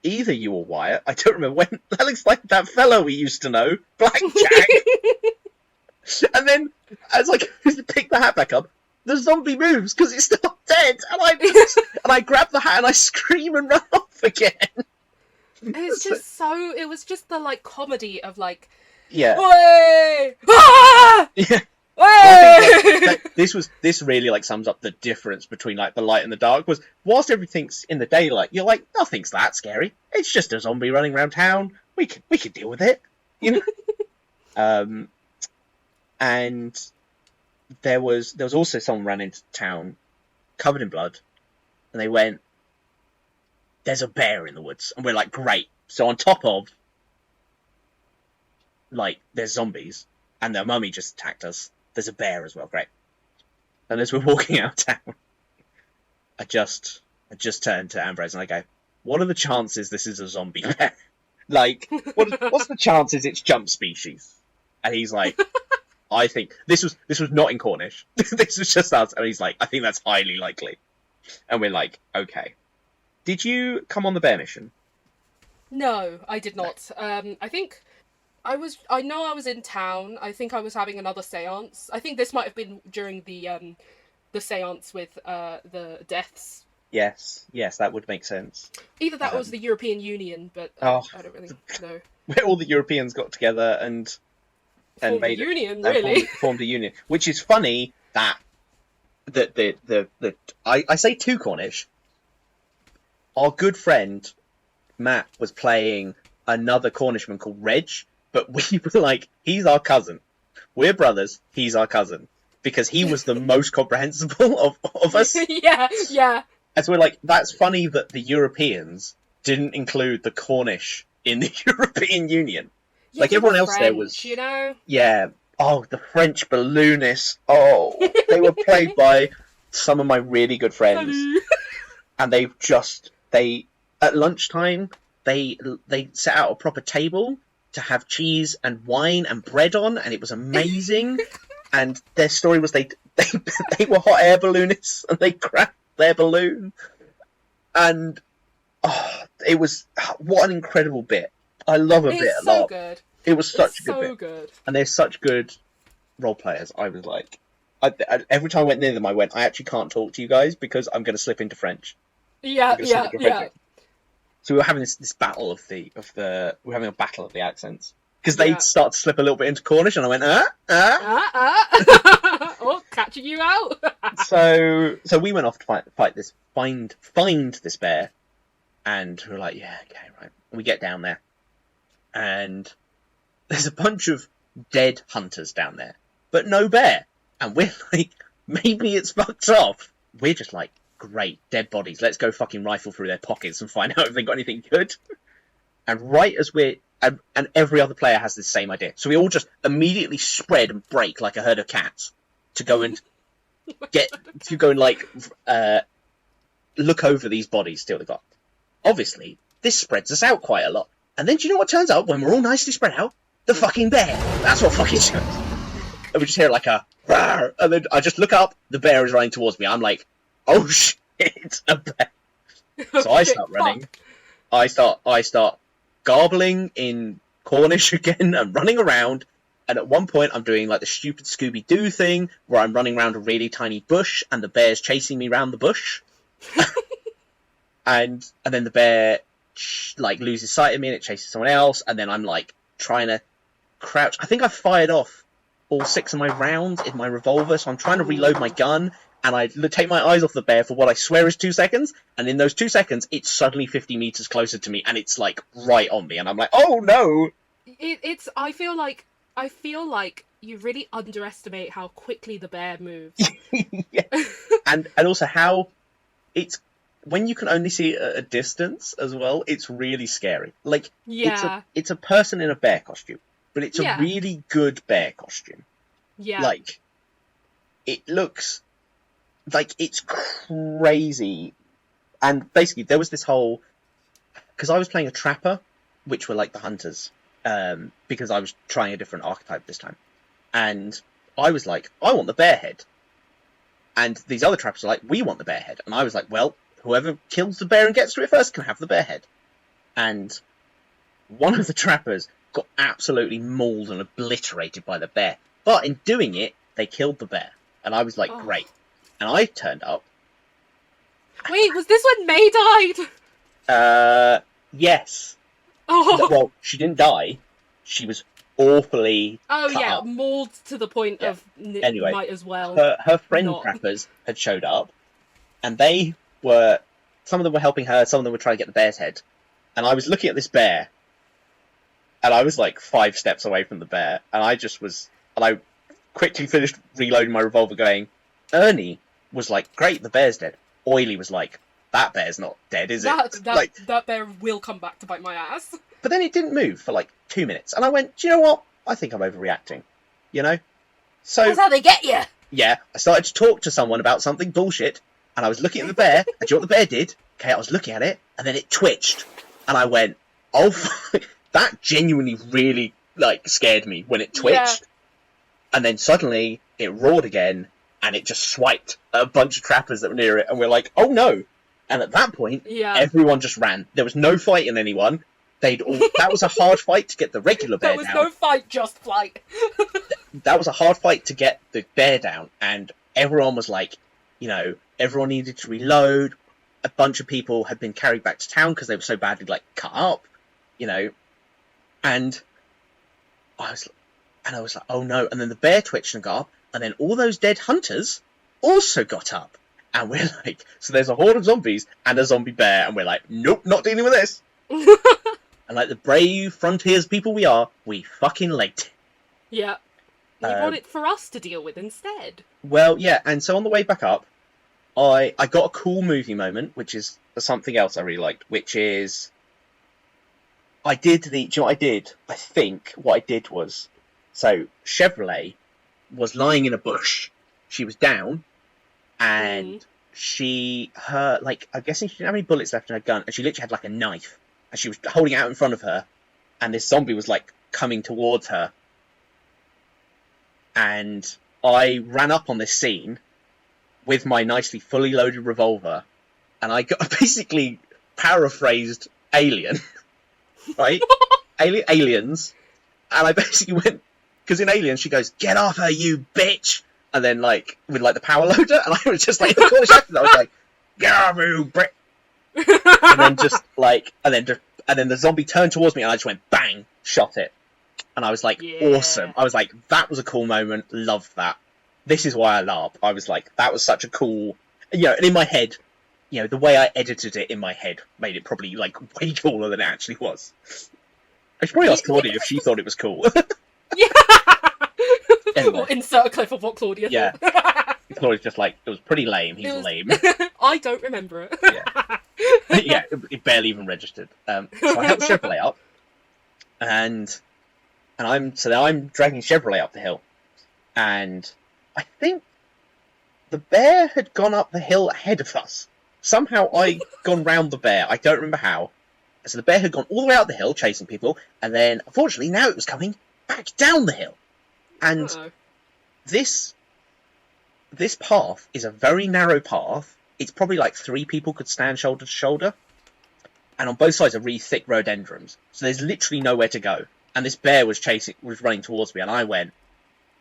either you or Wyatt. I don't remember when. That looks like that fellow we used to know, Blackjack. And then, as I pick the hat back up, the zombie moves because it's still dead. And I grab the hat and I scream and run off again. It was just the like comedy of like, yeah. Way! Ah! Yeah. Way! This really like sums up the difference between like the light and the dark. Was whilst everything's in the daylight, you're like, nothing's that scary. It's just a zombie running around town. We could deal with it, you know. And there was also someone ran into town covered in blood, and they went, "There's a bear in the woods," and we're like, "Great!" So on top of like there's zombies and their mummy just attacked us, there's a bear as well. Great. And as we're walking out of town, I just turned to Ambrose and I go, "What are the chances this is a zombie bear? Like, what's the chances it's jump species?" And he's like, "I think this was not in Cornish. This was just us." And he's like, "I think that's highly likely." And we're like, "Okay." Did you come on the bear mission? No, I did not. I know I was in town. I think I was having another seance. I think this might have been during the seance with the deaths. Yes, that would make sense. Either that was the European Union, but I don't really know. Where all the Europeans got together and made a union, really. Formed a union, which is funny that I say too Cornish. Our good friend Matt was playing another Cornishman called Reg, but we were like, he's our cousin. We're brothers. He's our cousin because he was the most comprehensible of us. Yeah. And so we're like, that's funny that the Europeans didn't include the Cornish in the European Union. Yeah, Like, they everyone were else there French, was... you know? Yeah. Oh, the French balloonists. Oh, they were played by some of my really good friends. Salut. And at lunchtime, they set out a proper table to have cheese and wine and bread on, and it was amazing. And their story was they were hot air balloonists, and they crashed their balloon. And it was, what an incredible bit. I love a bit a lot. So good. It was such it's a good so bit. good. And they're such good role players. I was like, every time I went near them, I went, I actually can't talk to you guys because I'm going to slip into French. Yeah. So we were having this battle of the we're having a battle of the accents because they'd start to slip a little bit into Cornish, and I went oh, catching you out. So we went off to find this bear, and we were like, yeah, okay, right. And we get down there, and there's a bunch of dead hunters down there, but no bear, and we're like, maybe it's fucked off. We're just like, great, dead bodies. Let's go fucking rifle through their pockets and find out if they got anything good. And right as and every other player has the same idea. So we all just immediately spread and break like a herd of cats to go and look over these bodies, see what they got. Obviously, this spreads us out quite a lot. And then do you know what turns out when we're all nicely spread out? The fucking bear. That's what fucking shows. And we just hear like a rawr, and then I just look up, the bear is running towards me. I'm like, oh shit, it's a bear. So I start running. I start garbling in Cornish again and running around. And at one point I'm doing like the stupid Scooby-Doo thing where I'm running around a really tiny bush and the bear's chasing me around the bush. and then the bear like loses sight of me and it chases someone else. And then I'm like trying to crouch. I think I fired off all 6 of my rounds in my revolver. So I'm trying to reload my gun. And I take my eyes off the bear for what I swear is 2 seconds, and in those 2 seconds, it's suddenly 50 meters closer to me, and it's like right on me, and I'm like, oh no! I feel like you really underestimate how quickly the bear moves. Yeah. and also how it's when you can only see it at a distance as well. It's really scary. Like it's a person in a bear costume, but it's a really good bear costume. Yeah, like it looks. Like, it's crazy. And basically, there was this whole... Because I was playing a trapper, which were like the hunters, because I was trying a different archetype this time. And I was like, I want the bear head. And these other trappers were like, we want the bear head. And I was like, well, whoever kills the bear and gets to it first can have the bear head. And one of the trappers got absolutely mauled and obliterated by the bear. But in doing it, they killed the bear. And I was like, great. And I turned up. Wait, was this when May died? Yes. Oh. Well, she didn't die. She was awfully cut up. Mauled to the point of anyway, might as well. Her friend trappers had showed up, and some of them were helping her, some of them were trying to get the bear's head. And I was looking at this bear, and I was like 5 steps away from the bear, and I quickly finished reloading my revolver going, Ernie was like, great, the bear's dead. Oily was like, that bear's not dead, is it? That bear will come back to bite my ass. But then it didn't move for like 2 minutes. And I went, do you know what? I think I'm overreacting. You know? So that's how they get you. Yeah, I started to talk to someone about something bullshit. And I was looking at the bear. And do you know what the bear did? Okay, I was looking at it. And then it twitched. And I went, oh, that genuinely really like scared me when it twitched. Yeah. And then suddenly it roared again. And it just swiped at a bunch of trappers that were near it, and we're like, oh no! And at that point, everyone just ran. There was no fighting anyone. That was a hard fight to get the regular bear down. There was no fight, just flight. That was a hard fight to get the bear down, and everyone was like, everyone needed to reload. A bunch of people had been carried back to town because they were so badly, cut up, And I was like, oh no! And then the bear twitched and got up. And then all those dead hunters also got up. And we're like, so there's a horde of zombies and a zombie bear. And we're like, nope, not dealing with this. And like the brave frontiers people we are, we fucking legged it. Yeah. You brought it for us to deal with instead. Well, yeah, and so on the way back up, I got a cool movie moment, which is something else I really liked, which is do you know what I did? I think what I did was, so Chevrolet was lying in a bush. She was down, and I'm guessing she didn't have any bullets left in her gun, and she literally had like a knife, and she was holding it out in front of her, and this zombie was like coming towards her, and I ran up on this scene with my nicely fully loaded revolver, and I basically paraphrased Alien, right? Aliens, and I basically went, because in Alien she goes, "Get off her, you bitch!" And then like with like the power loader, and I was just like in the Cornish accent, I was like, "Get off her, you bitch!" And then just like, and then the zombie turned towards me, and I just went bang, shot it, and I was like, awesome. I was like, that was a cool moment, loved that. This is why I LARP. I was like, that was such a cool, and in my head, the way I edited it in my head made it probably like way cooler than it actually was. I should probably ask Claudia if she thought it was cool. Yeah. Anyway. Or insert a clip of what Claudia thought. Yeah. Claudia's just like, it was pretty lame. He's lame. I don't remember it. Yeah. Yeah, it barely even registered. So I helped Chevrolet up, and I'm dragging Chevrolet up the hill, and I think the bear had gone up the hill ahead of us. Somehow I'd gone round the bear. I don't remember how. So the bear had gone all the way up the hill chasing people, and then unfortunately now it was coming back down the hill. And this path is a very narrow path. It's probably like 3 people could stand shoulder to shoulder. And on both sides are really thick rhododendrons. So there's literally nowhere to go. And this bear was running towards me, and I went,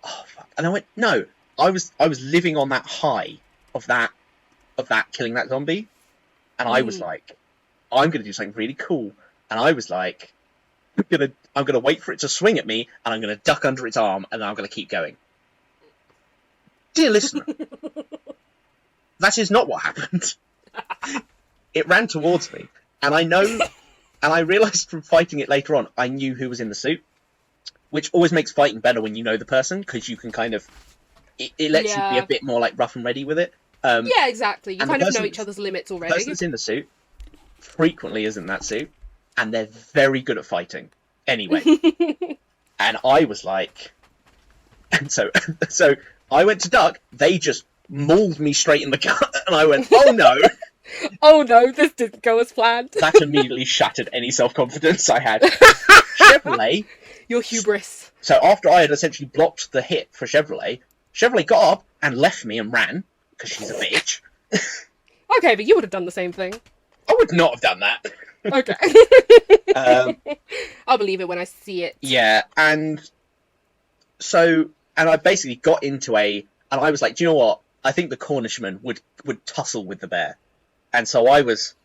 oh fuck. And I went, no. I was living on that high of that killing that zombie. And I was like, I'm gonna do something really cool. And I was like, I'm gonna wait for it to swing at me, and I'm gonna duck under its arm, and then I'm gonna keep going. Dear listener, that is not what happened. It ran towards me, and I realised from fighting it later on, I knew who was in the suit, which always makes fighting better when you know the person, because you can kind of, it lets you be a bit more like rough and ready with it. Yeah, exactly. You kind of know each other's limits already. The person that's in the suit frequently is in that suit, and they're very good at fighting. Anyway, and I was like, and so I went to duck. They just mauled me straight in the gut, and I went, oh no. Oh no, this didn't go as planned. That immediately shattered any self-confidence I had. Chevrolet. Your hubris. So after I had essentially blocked the hit for Chevrolet got up and left me and ran, because she's a bitch. Okay, but you would have done the same thing. I would not have done that. Okay. I'll believe it when I see it. Yeah, and I basically got into and I was like, do you know what? I think the Cornishman would tussle with the bear. And so I was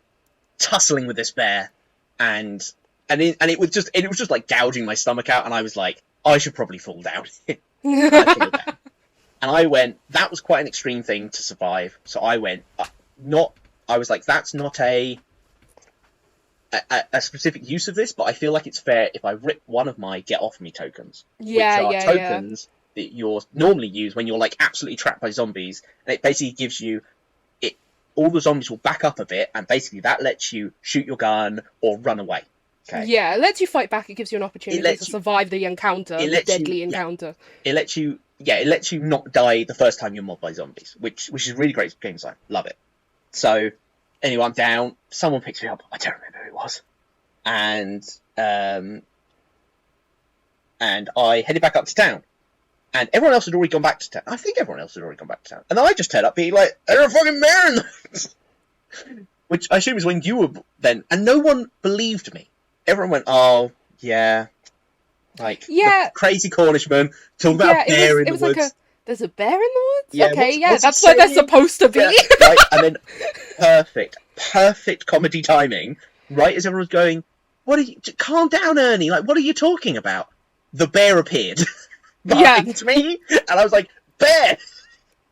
tussling with this bear, and it was just like gouging my stomach out, and I was like, I should probably fall down. And I went, that was quite an extreme thing to survive. So I went, I was like, that's not a specific use of this, but I feel like it's fair if I rip one of my get off me tokens. Which are tokens that you're normally use when you're like absolutely trapped by zombies, and it basically gives you all the zombies will back up a bit, and basically that lets you shoot your gun or run away. Okay. Yeah, it lets you fight back. It gives you an opportunity to survive the encounter, the deadly encounter. It lets you not die the first time you're mobbed by zombies, which is really great game design. Love it. So anyway, I'm down. Someone picks me up. I don't remember who it was, and I headed back up to town. And everyone else had already gone back to town. I think everyone else had already gone back to town. And then I just turned up being like, there's a fucking bear in there! Which I assume is when you were then. And no one believed me. Everyone went, oh, yeah. Like, the crazy Cornishman talking about a bear in the woods. Like there's a bear in the woods? Yeah, okay, that's where they're supposed to be. Yeah, right, and then perfect comedy timing. Right as everyone's going, calm down, Ernie. Like, what are you talking about? The bear appeared. Behind me, and I was like, bear!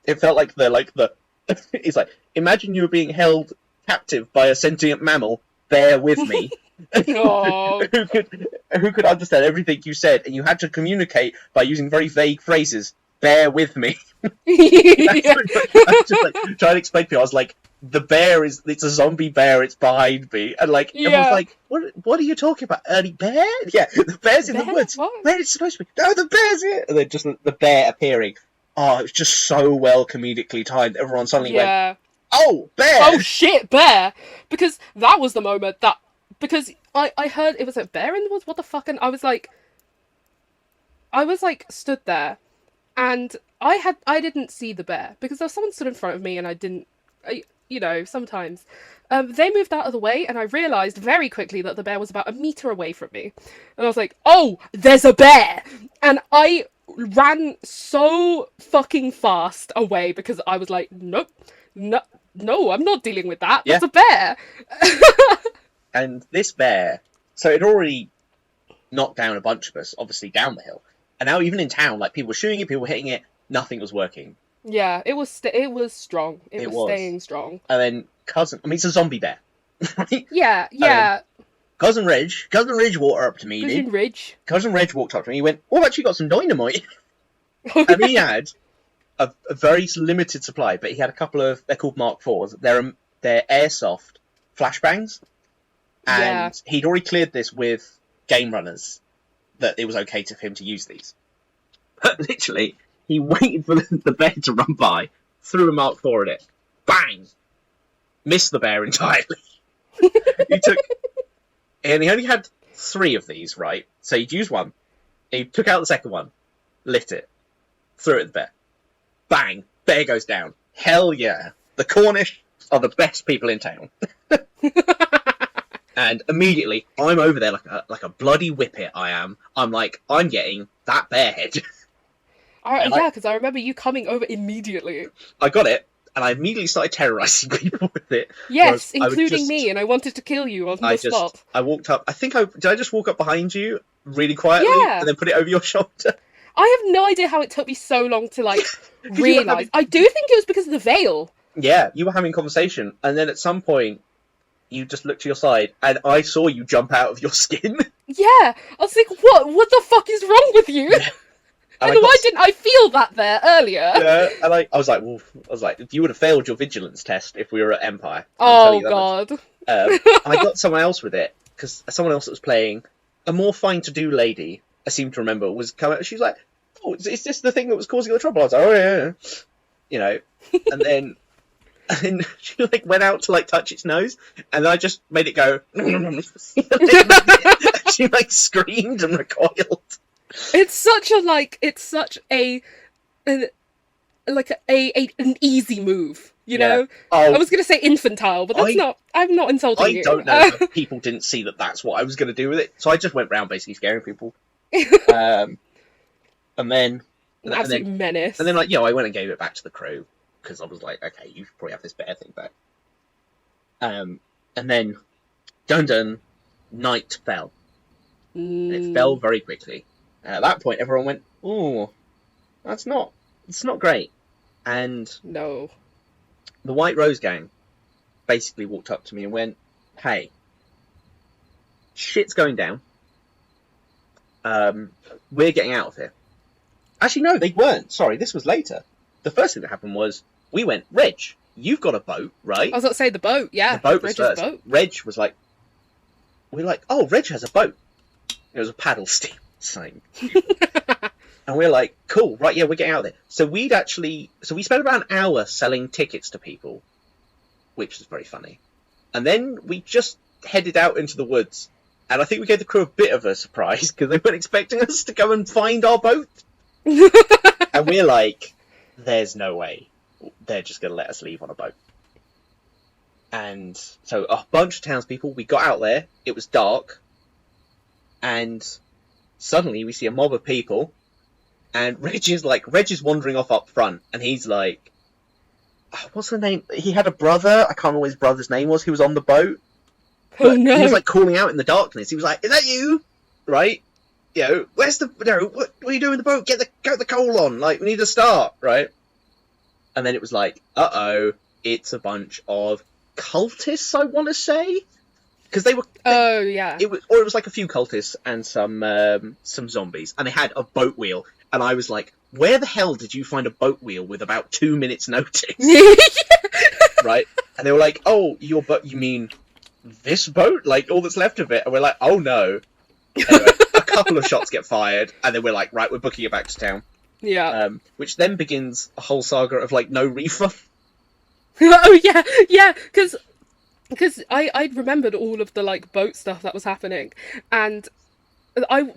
It felt like it's like, imagine you were being held captive by a sentient mammal, bear with me, Oh. who could understand everything you said, and you had to communicate by using very vague phrases. Bear with me. That's Yeah. pretty much, I was just like trying to explain to people. I was like, the bear it's a zombie bear. It's behind me, and like everyone's Yeah. like, what are you talking about? Early bear? Yeah, the bear's in the Bear? woods. What? Where it's supposed to be? No, the bear's here. And then just the bear appearing. Oh, it was just so well comedically timed. Everyone suddenly went, Yeah. "Oh, bear!" Oh shit, bear! Because that was the moment that because I heard it was a bear in the woods. What the fuck? And I was like stood there, and I didn't see the bear because there was someone stood in front of me, and I didn't. Sometimes they moved out of the way, and I realized very quickly that the bear was about a meter away from me, and I was like, "Oh, there's a bear!" And I ran so fucking fast away because I was like, "Nope, no, no, I'm not dealing with that. That's Yeah. a bear." And this bear, so it already knocked down a bunch of us, obviously down the hill, and now even in town, like people were shooting it, people were hitting it, nothing was working. Yeah, it was strong. It was staying strong. And then it's a zombie bear, right? Yeah, yeah. Cousin Reg walked up to me. Cousin Ridge. Cousin Reg walked up to me. He went, "Oh, I've actually got some dynamite." And he had a very limited supply, but he had a couple of. They're called Mark IVs. They're airsoft flashbangs, and he'd already cleared this with game runners that it was okay for him to use these. But literally, he waited for the bear to run by, threw a Mark IV at it, bang, missed the bear entirely. And he only had 3 of these, right? So he'd use one, he took out the second one, lit it, threw it at the bear, bang, bear goes down. Hell yeah, the Cornish are the best people in town. And immediately, I'm over there like a bloody whippet. I am. I'm like, I'm getting that bear head. Yeah, because I remember you coming over immediately. I got it, and I immediately started terrorizing people with it. Yes, including me, and I wanted to kill you on the spot. I walked up. Did I just walk up behind you really quietly and then put it over your shoulder? I have no idea how it took me so long to realise. I do think it was because of the veil. Yeah, you were having conversation, and then at some point, you just looked to your side, and I saw you jump out of your skin. Yeah, I was like, what the fuck is wrong with you? Yeah. And why didn't I feel that there earlier? Yeah, and I was like, you would have failed your vigilance test if we were at Empire. Oh god. And I got someone else with it, because someone else that was playing, a more fine-to-do lady, I seem to remember, was coming. She was like, "Oh, is this the thing that was causing the trouble?" I was like, "Oh yeah," and then. And she went out to touch its nose, and I just made it go. She screamed and recoiled. It's such an easy move, you know. I was gonna say infantile, but that's not. I'm not insulting you. I don't know if people didn't see that that's what I was gonna do with it, so I just went round basically scaring people. And then an absolute menace. And then I went and gave it back to the crew. Because I was like, okay, you should probably have this bear thing back. And then, dun, night fell. And it fell very quickly. And at that point, everyone went, "Oh, it's not great." And no, the White Rose gang basically walked up to me and went, "Hey, shit's going down. We're getting out of here." Actually, no, they weren't. Sorry, this was later. The first thing that happened was we went, "Reg, you've got a boat, right?" I was about to say the boat, yeah. The boat was first. Reg was like, we're like, "Oh, Reg has a boat." It was a paddle steam, same. And we're like, "Cool, right, yeah, we're getting out of there." So we spent about an hour selling tickets to people, which was very funny. And then we just headed out into the woods. And I think we gave the crew a bit of a surprise because they weren't expecting us to go and find our boat. And we're like, there's no way they're just going to let us leave on a boat. And so a bunch of townspeople, we got out there, it was dark, and suddenly we see a mob of people, and Reg is wandering off up front, and he's like, what's the name? He had a brother, I can't remember what his brother's name was, who was on the boat. Oh no. He was calling out in the darkness, he was like, "Is that you?" Right? Where's what are you doing in the boat? Get the coal on, we need to start, right? And then it was like, uh-oh, it's a bunch of cultists, I want to say. because they were. Oh yeah. It was like a few cultists and some zombies, and they had a boat wheel, and I was like, where the hell did you find a boat wheel with about 2 minutes notice? Right? And they were like, oh, your boat, you mean this boat? Like, all that's left of it? And we're like, oh no. Anyway, a couple of shots get fired, and then we're like, right, we're booking it back to town. Yeah. Which then begins a whole saga of, like, no refund. Oh yeah, because I'd remembered all of the, like, boat stuff that was happening, and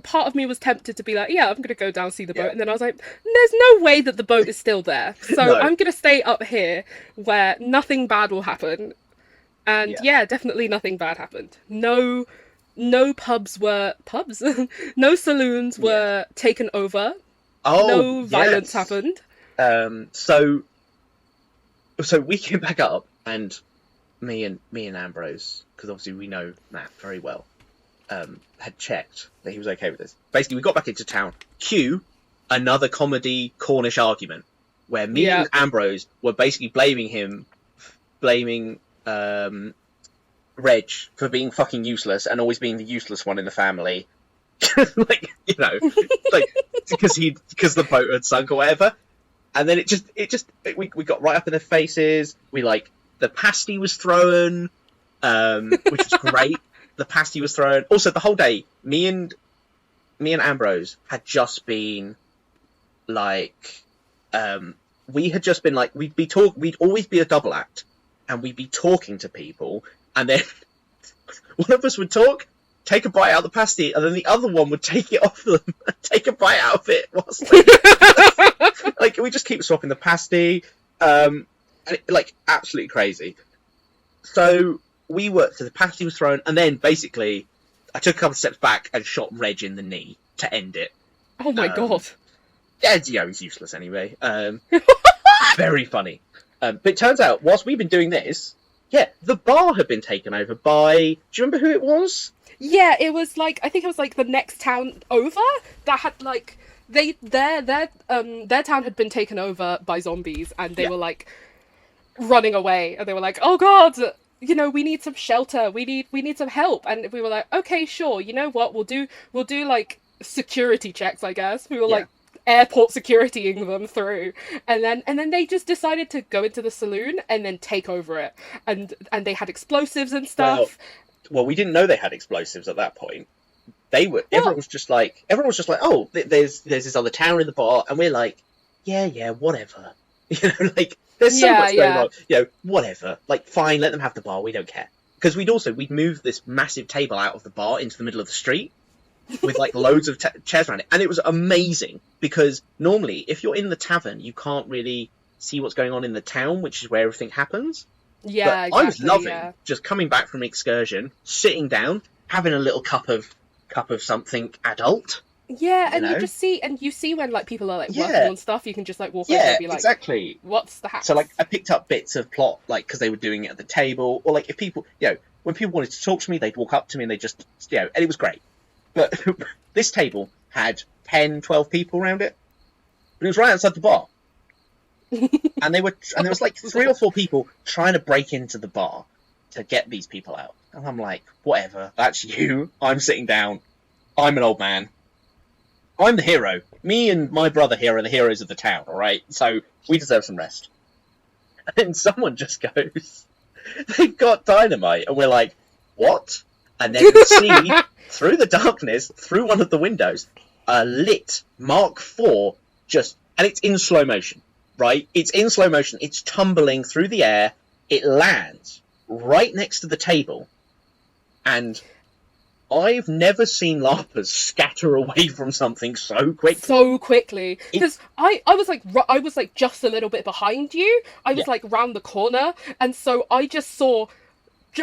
part of me was tempted to be like, yeah, I'm gonna go down and see the boat, and then I was like, there's no way that the boat is still there, so No. I'm gonna stay up here where nothing bad will happen. And yeah, definitely nothing bad happened. No pubs, no saloons were taken over. Oh, no violence happened. So we came back up, and me and Ambrose, because obviously we know Matt very well, had checked that he was okay with this. Basically, we got back into town. Cue another comedy Cornish argument where me and Ambrose were basically blaming Reg for being fucking useless and always being the useless one in the family. Like, you know, like, because the boat had sunk or whatever. And then we got right up in their faces. The pasty was thrown, which was great. The pasty was thrown. Also, the whole day, me and Ambrose had just been like, we had just been like, we'd always be a double act, and we'd be talking to people, and then one of us would talk, take a bite out of the pasty, and then the other one would take it off them and take a bite out of it. Like, we just keep swapping the pasty, and absolutely crazy. So the pasty was thrown, and then basically I took a couple of steps back and shot Reg in the knee to end it. Oh my god. Yeah, he's useless anyway. Very funny. But it turns out, whilst we've been doing this, the bar had been taken over by... Do you remember who it was? Yeah, it was like, I think it was like the next town over that had like... Their town had been taken over by zombies, and they were like running away, and they were like, oh god, you know, we need some shelter, we need some help. And we were like, okay, sure, you know what, we'll do like security checks, I guess. We were like airport securitying them through, and then they just decided to go into the saloon and then take over it, and they had explosives and stuff. Well, we didn't know they had explosives at that point. Everyone was just like, oh, there's this other town in the bar, and we're like, yeah, whatever. You know, like, there's so much going on. You know, whatever. Like, fine, let them have the bar, we don't care. Because we'd moved this massive table out of the bar into the middle of the street with like loads of chairs around it, and it was amazing, because normally if you're in the tavern you can't really see what's going on in the town, which is where everything happens. Yeah, exactly, I was loving just coming back from an excursion, sitting down, having a little cup of something adult. Yeah, and you see when like people are like working on stuff, you can just like walk over and be like, exactly, what's the hack? So like I picked up bits of plot, like, because they were doing it at the table, or like if people, you know, when people wanted to talk to me, they'd walk up to me and they just, you know, and it was great. But this table had 10, 12 people around it, and it was right outside the bar. and there was like 3 or 4 people trying to break into the bar to get these people out. And I'm like, whatever, that's you. I'm sitting down. I'm an old man. I'm the hero. Me and my brother here are the heroes of the town, alright? So we deserve some rest. And then someone just goes, they've got dynamite. And we're like, what? And then we see, through the darkness, through one of the windows, a lit Mark IV and it's in slow motion, right? It's in slow motion. It's tumbling through the air. It lands right next to the table. And I've never seen LARPers scatter away from something so quickly. So quickly. Because I was like just a little bit behind you. I was like round the corner. And so I just saw...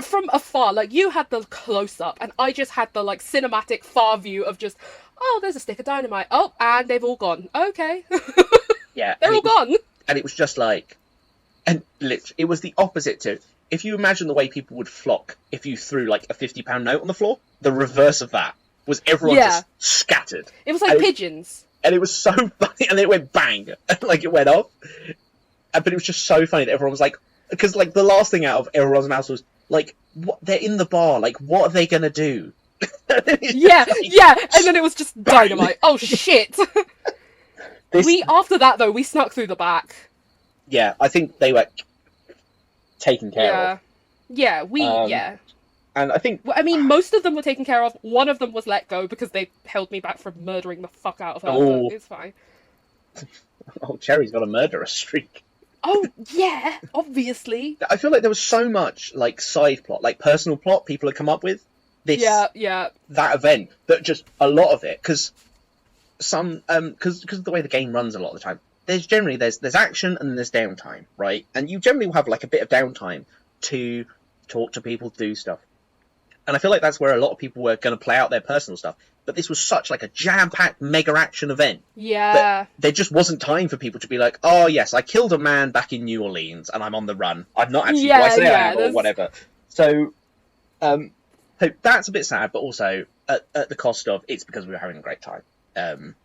from afar, like, you had the close-up, and I just had the, like, cinematic far view of just, oh, there's a stick of dynamite. Oh, and they've all gone. Okay. Yeah. They're all gone. And it was just like... And literally, it was the opposite to... If you imagine the way people would flock if you threw, like, a £50 note on the floor, the reverse of that was everyone just scattered. It was like pigeons. And it was so funny, and then it went bang, and, like, it went off. But it was just so funny that everyone was like... Because, like, the last thing out of everyone's mouth was, Like, what, they're in the bar. Like, what are they gonna do? Yeah, yeah, and then it was just dynamite. Oh shit! This, After that though, we snuck through the back. yeah, I think they were taken care of. Yeah, yeah, Um, yeah. and I think, Well, I mean, most of them were taken care of. One of them was let go because they held me back from murdering the fuck out of her, but oh, it's fine. oh, Cherry's got a murderous streak. Oh, yeah, obviously. I feel like there was so much like side plot, like personal plot people had come up with this Yeah. that event that just a lot of it because some because of the way the game runs a lot of the time. There's generally there's action and then there's downtime, right? And you generally will have like a bit of downtime to talk to people, do stuff. And I feel like that's where a lot of people were going to play out their personal stuff. But this was such like a jam-packed mega action event. Yeah. That there just wasn't time for people to be like, oh yes, I killed a man back in New Orleans and I'm on the run. I'm not actually who I say I am or whatever. So, so that's a bit sad, but also at the cost of it's because we were having a great time.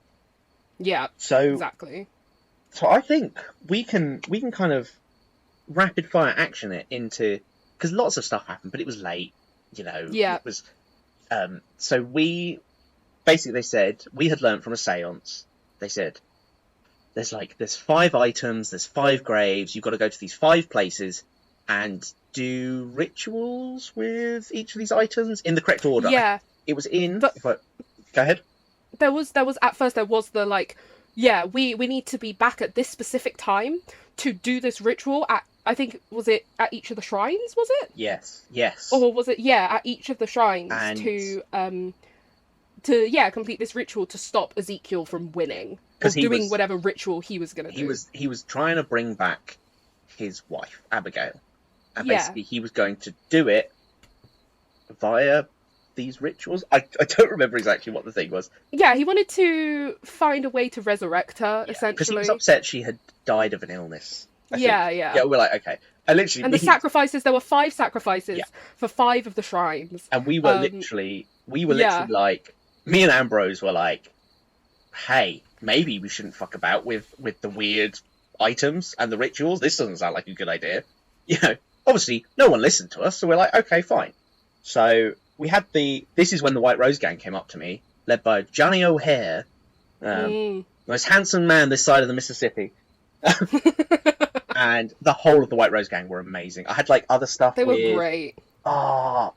Yeah. So exactly. So I think we can kind of rapid fire action it into because lots of stuff happened, but it was late. You know, Yeah. It was. So we basically they said we had learned from a séance. They said there's 5 items, there's 5 graves. You've got to go to these 5 places and do rituals with each of these items in the correct order. Yeah. It was in. Go ahead. There was at first there was the like, yeah, we need to be back at this specific time to do this ritual at. I think, was it at each of the shrines, was it? Yes. Or was it, yeah, at each of the shrines and to complete this ritual to stop Ezekiel from winning. Or doing whatever ritual he was going to do. He was trying to bring back his wife, Abigail. And basically he was going to do it via these rituals. I don't remember exactly what the thing was. Yeah, he wanted to find a way to resurrect her, essentially. Because he was upset she had died of an illness. Yeah. Yeah, we're like, okay. And the sacrifices, there were 5 sacrifices for 5 of the shrines. And we were literally like, me and Ambrose were like, hey, maybe we shouldn't fuck about with the weird items and the rituals. This doesn't sound like a good idea. You know, obviously no one listened to us, so we're like, okay, fine. So we had this is when the White Rose Gang came up to me, led by Johnny O'Hare, most handsome man this side of the Mississippi. And the whole of the White Rose Gang were amazing. I had like other stuff. They were great. What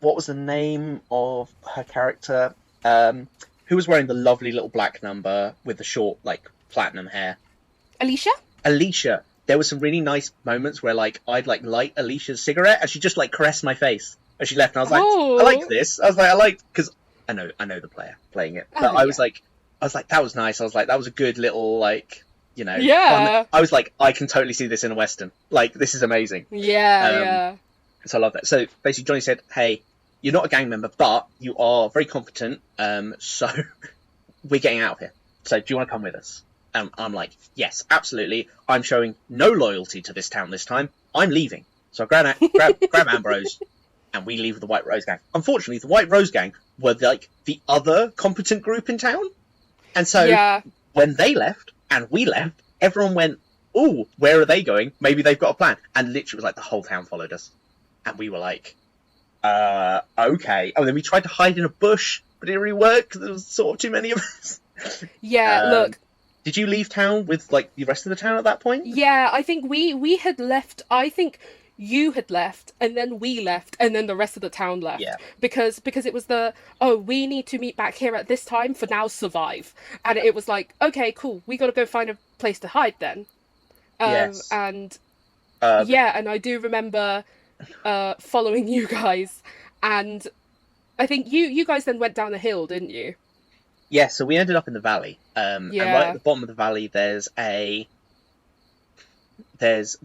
was the name of her character? Who was wearing the lovely little black number with the short, like, platinum hair? Alicia. There were some really nice moments where, like, I'd like light Alicia's cigarette, and she just like caressed my face as she left. And I was like, I like this. I was like, because I know the player playing it, but I was like, that was nice. I was like, that was a good little like. You know, fun. I was like, I can totally see this in a Western. Like, this is amazing. Yeah. So I love that. So basically, Johnny said, hey, you're not a gang member, but you are very competent. So we're getting out of here. So do you want to come with us? I'm like, yes, absolutely. I'm showing no loyalty to this town this time. I'm leaving. So I grab Ambrose, and we leave with the White Rose Gang. Unfortunately, the White Rose Gang were like the other competent group in town. And so when they left, and we left, everyone went, oh, where are they going? Maybe they've got a plan. And literally it was like the whole town followed us. And we were like, okay. And then we tried to hide in a bush, but it didn't really work because there was sort of too many of us. Look. Did you leave town with like the rest of the town at that point? Yeah, I think we had left. I think you had left, and then we left, and then the rest of the town left. Yeah. Because it was we need to meet back here at this time for now survive. And it was like, okay, cool, we gotta go find a place to hide then. Yes. And and I do remember following you guys, and I think you guys then went down the hill, didn't you? Yeah, so we ended up in the valley. And right at the bottom of the valley there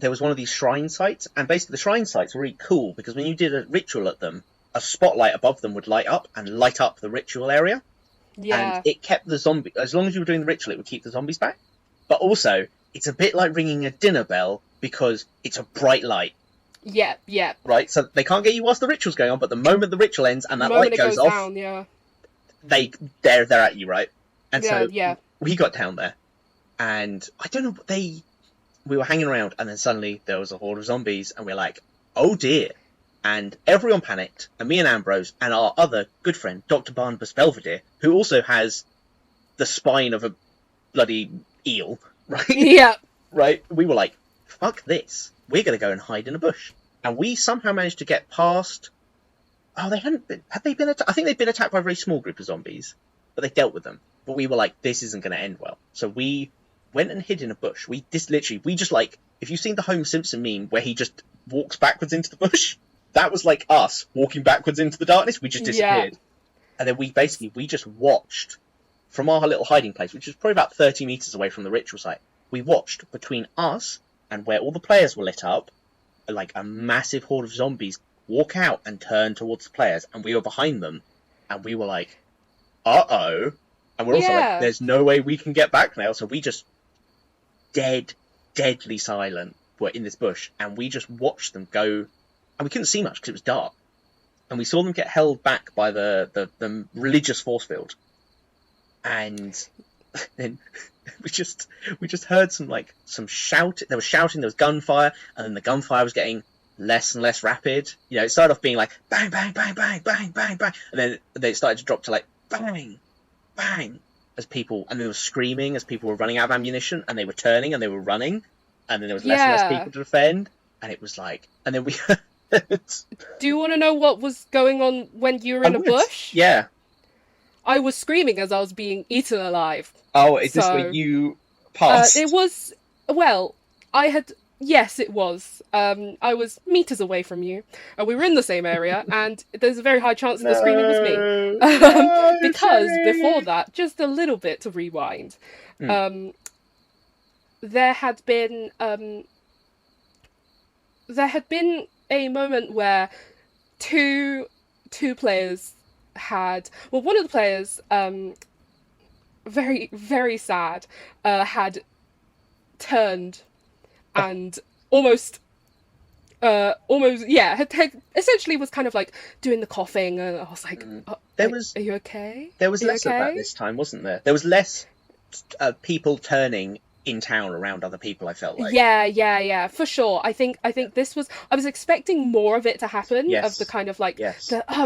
was one of these shrine sites, and basically the shrine sites were really cool because when you did a ritual at them, a spotlight above them would light up the ritual area. Yeah. And it kept the zombie, as long as you were doing the ritual, it would keep the zombies back. But also, it's a bit like ringing a dinner bell because it's a bright light. Yeah. Right? So they can't get you whilst the ritual's going on, but the moment the ritual ends and that light goes off, down, they're at you, right? And so yeah. We got down there, and I don't know, we were hanging around, and then suddenly there was a horde of zombies, and we're like, oh dear. and everyone panicked, and me and Ambrose and our other good friend, Dr. Barnabas Belvedere, who also has the spine of a bloody eel, right? Yeah. Right? We were like, fuck this. We're going to go and hide in a bush. And we somehow managed to get past... Oh, they hadn't been... Had they been attacked? I think they'd been attacked by a very small group of zombies, but they dealt with them. But we were like, this isn't going to end well. So we went and hid in a bush. We just like... If you've seen the Homer Simpson meme where he just walks backwards into the bush, that was like us walking backwards into the darkness. We just disappeared. Yeah. And then we just watched from our little hiding place, which was probably about 30 meters away from the ritual site. We watched between us and where all the players were lit up, like a massive horde of zombies walk out and turn towards the players, and we were behind them, and we were like, uh-oh. And we're also like, there's no way we can get back now, so we just deadly silent were in this bush, and we just watched them go, and we couldn't see much because it was dark, and we saw them get held back by the religious force field, and then we just heard some shout. There was shouting, there was gunfire, and then the gunfire was getting less and less rapid. You know, it started off being like bang, bang, bang, bang, bang, bang, bang, and then it started to drop to like bang, bang, and there was screaming as people were running out of ammunition, and they were turning and they were running, and then there was less and less people to defend, and it was like, and then we. Do you want to know what was going on when you were in a bush? Yeah. I was screaming as I was being eaten alive. Oh, is this where you passed? It was, well, yes, it was. I was meters away from you. We were in the same area, and there's a very high chance that the screaming was me. Because before that, just a little bit to rewind, there had been a moment where two players had, well, one of the players, very, very sad, had turned and almost, essentially was kind of like doing the coughing, and I was like, are you okay? There was less of that this time, wasn't there? There was less people turning in town around other people, I felt like. Yeah, for sure. I think this was, I was expecting more of it to happen, of the kind of like,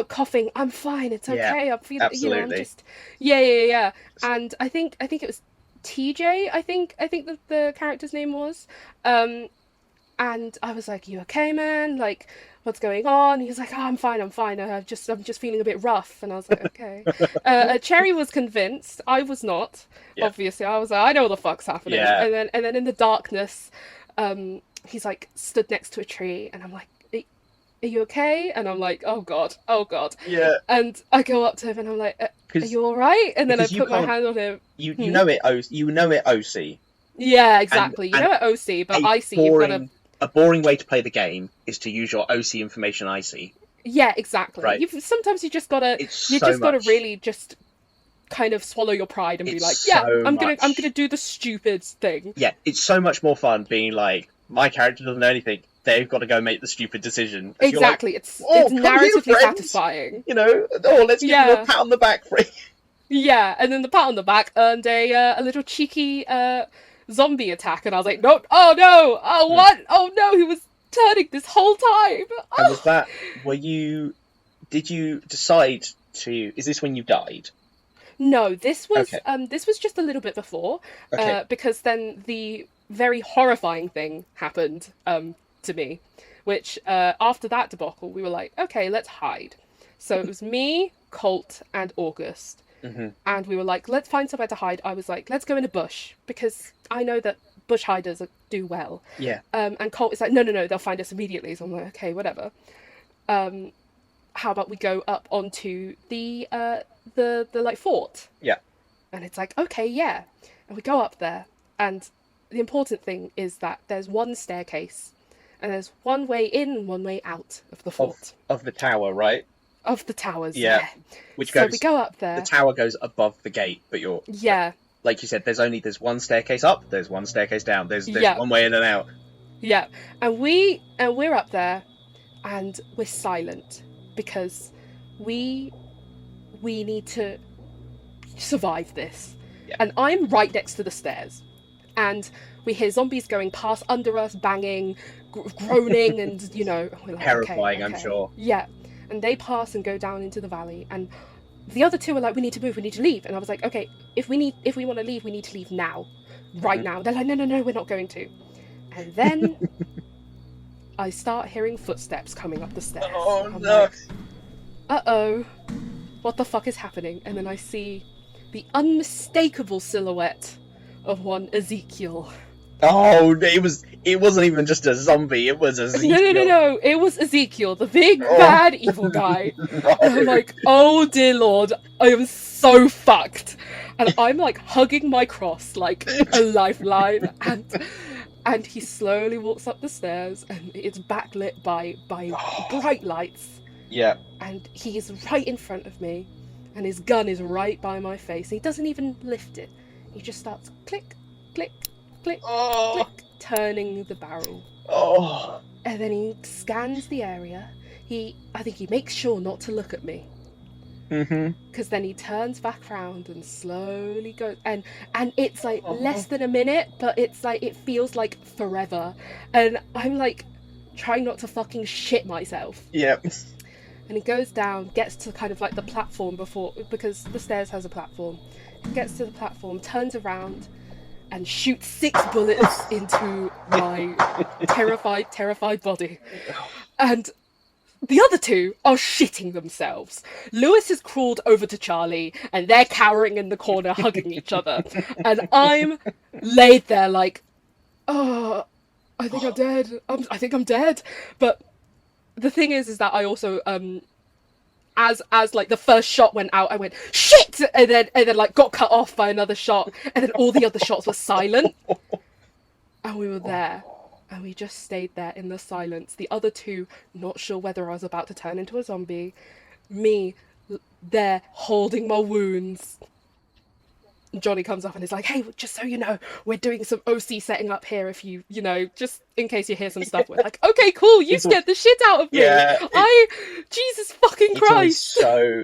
coughing, I'm fine, it's okay, I'm feeling, absolutely. I'm just, yeah. And I think it was TJ, I think the character's name was, and I was like, you okay, man? Like, what's going on? He was like, oh, I'm fine. I'm just feeling a bit rough. And I was like, okay. Cherry was convinced. I was not. Yeah. Obviously, I was like, I know what the fuck's happening. Yeah. And then in the darkness, he's like stood next to a tree, and I'm like, are you okay? And I'm like, oh god. Yeah. And I go up to him, and I'm like, are you all right? And then I put my hand on him. You know it OC. Yeah, exactly. You know it OC, but IC, you've got to. A boring way to play the game is to use your OC information IC. Yeah, exactly. Right. Sometimes you just gotta really just kind of swallow your pride and be like, I'm gonna do the stupid thing. Yeah, it's so much more fun being like, my character doesn't know anything, they've got to go make the stupid decision. Exactly, like, it's narratively satisfying. You know, let's give you a pat on the back for it. Yeah, and then the pat on the back earned a little cheeky zombie attack, and I was like, no, what? Oh no, he was turning this whole time. And was that, did you decide to, is this when you died? No, this was just a little bit before, because then the very horrifying thing happened to me, which after that debacle, we were like, okay, let's hide. So it was me, Colt, and August. Mm-hmm. And we were like, let's find somewhere to hide. I was like, let's go in a bush, because I know that bush hiders do well. Yeah. And Colt is like, no, they'll find us immediately. So I'm like, okay, whatever. How about we go up onto the like fort? Yeah. And it's like, okay, yeah. And we go up there, and the important thing is that there's one staircase, and there's one way in and one way out of the fort. Of the tower, right? Of the towers, yeah. So we go up there. The tower goes above the gate, but you're... Yeah. Like you said, there's one staircase up, there's one staircase down, there's one way in and out. Yeah. And we're up there, and we're silent, because we need to survive this. Yeah. And I'm right next to the stairs. and we hear zombies going past under us, banging, groaning, and we're like, Terrifying, okay. I'm sure. Yeah, and they pass and go down into the valley, and the other two are like, we need to move, we need to leave. And I was like, okay, if we want to leave, we need to leave now, right now. They're like, no, we're not going to. And then I start hearing footsteps coming up the stairs. Oh I'm no! Like, uh-oh, what the fuck is happening? And then I see the unmistakable silhouette of one Ezekiel. Oh, it wasn't even just a zombie, it was Ezekiel. No, it was Ezekiel, the big, bad, evil guy. No. And I'm like, oh dear Lord, I am so fucked. And I'm like hugging my cross like a lifeline, and he slowly walks up the stairs, and it's backlit by bright lights. Yeah. And he is right in front of me, and his gun is right by my face. He doesn't even lift it. He just starts click, click, click, click, turning the barrel. Oh. And then he scans the area. I think he makes sure not to look at me. Because then he turns back around and slowly goes, and it's like less than a minute, but it's like it feels like forever, and I'm like trying not to fucking shit myself. Yeah. And he goes down, gets to kind of like the platform because the stairs has a platform. He gets to the platform, turns around, and shoots 6 bullets into my terrified body. And the other two are shitting themselves. Lewis has crawled over to Charlie, and they're cowering in the corner, hugging each other. And I'm laid there like, oh, I think I'm dead. I think I'm dead. But the thing is that I also, as like the first shot went out, I went shit, and then like got cut off by another shot, and then all the other shots were silent, and we were there. And we just stayed there in the silence. The other two, not sure whether I was about to turn into a zombie. Me, there, holding my wounds. Johnny comes up and is like, hey, just so you know, we're doing some OC setting up here if you just in case you hear some stuff. We're like, okay, cool, you scared the shit out of me. Yeah. Jesus fucking Christ.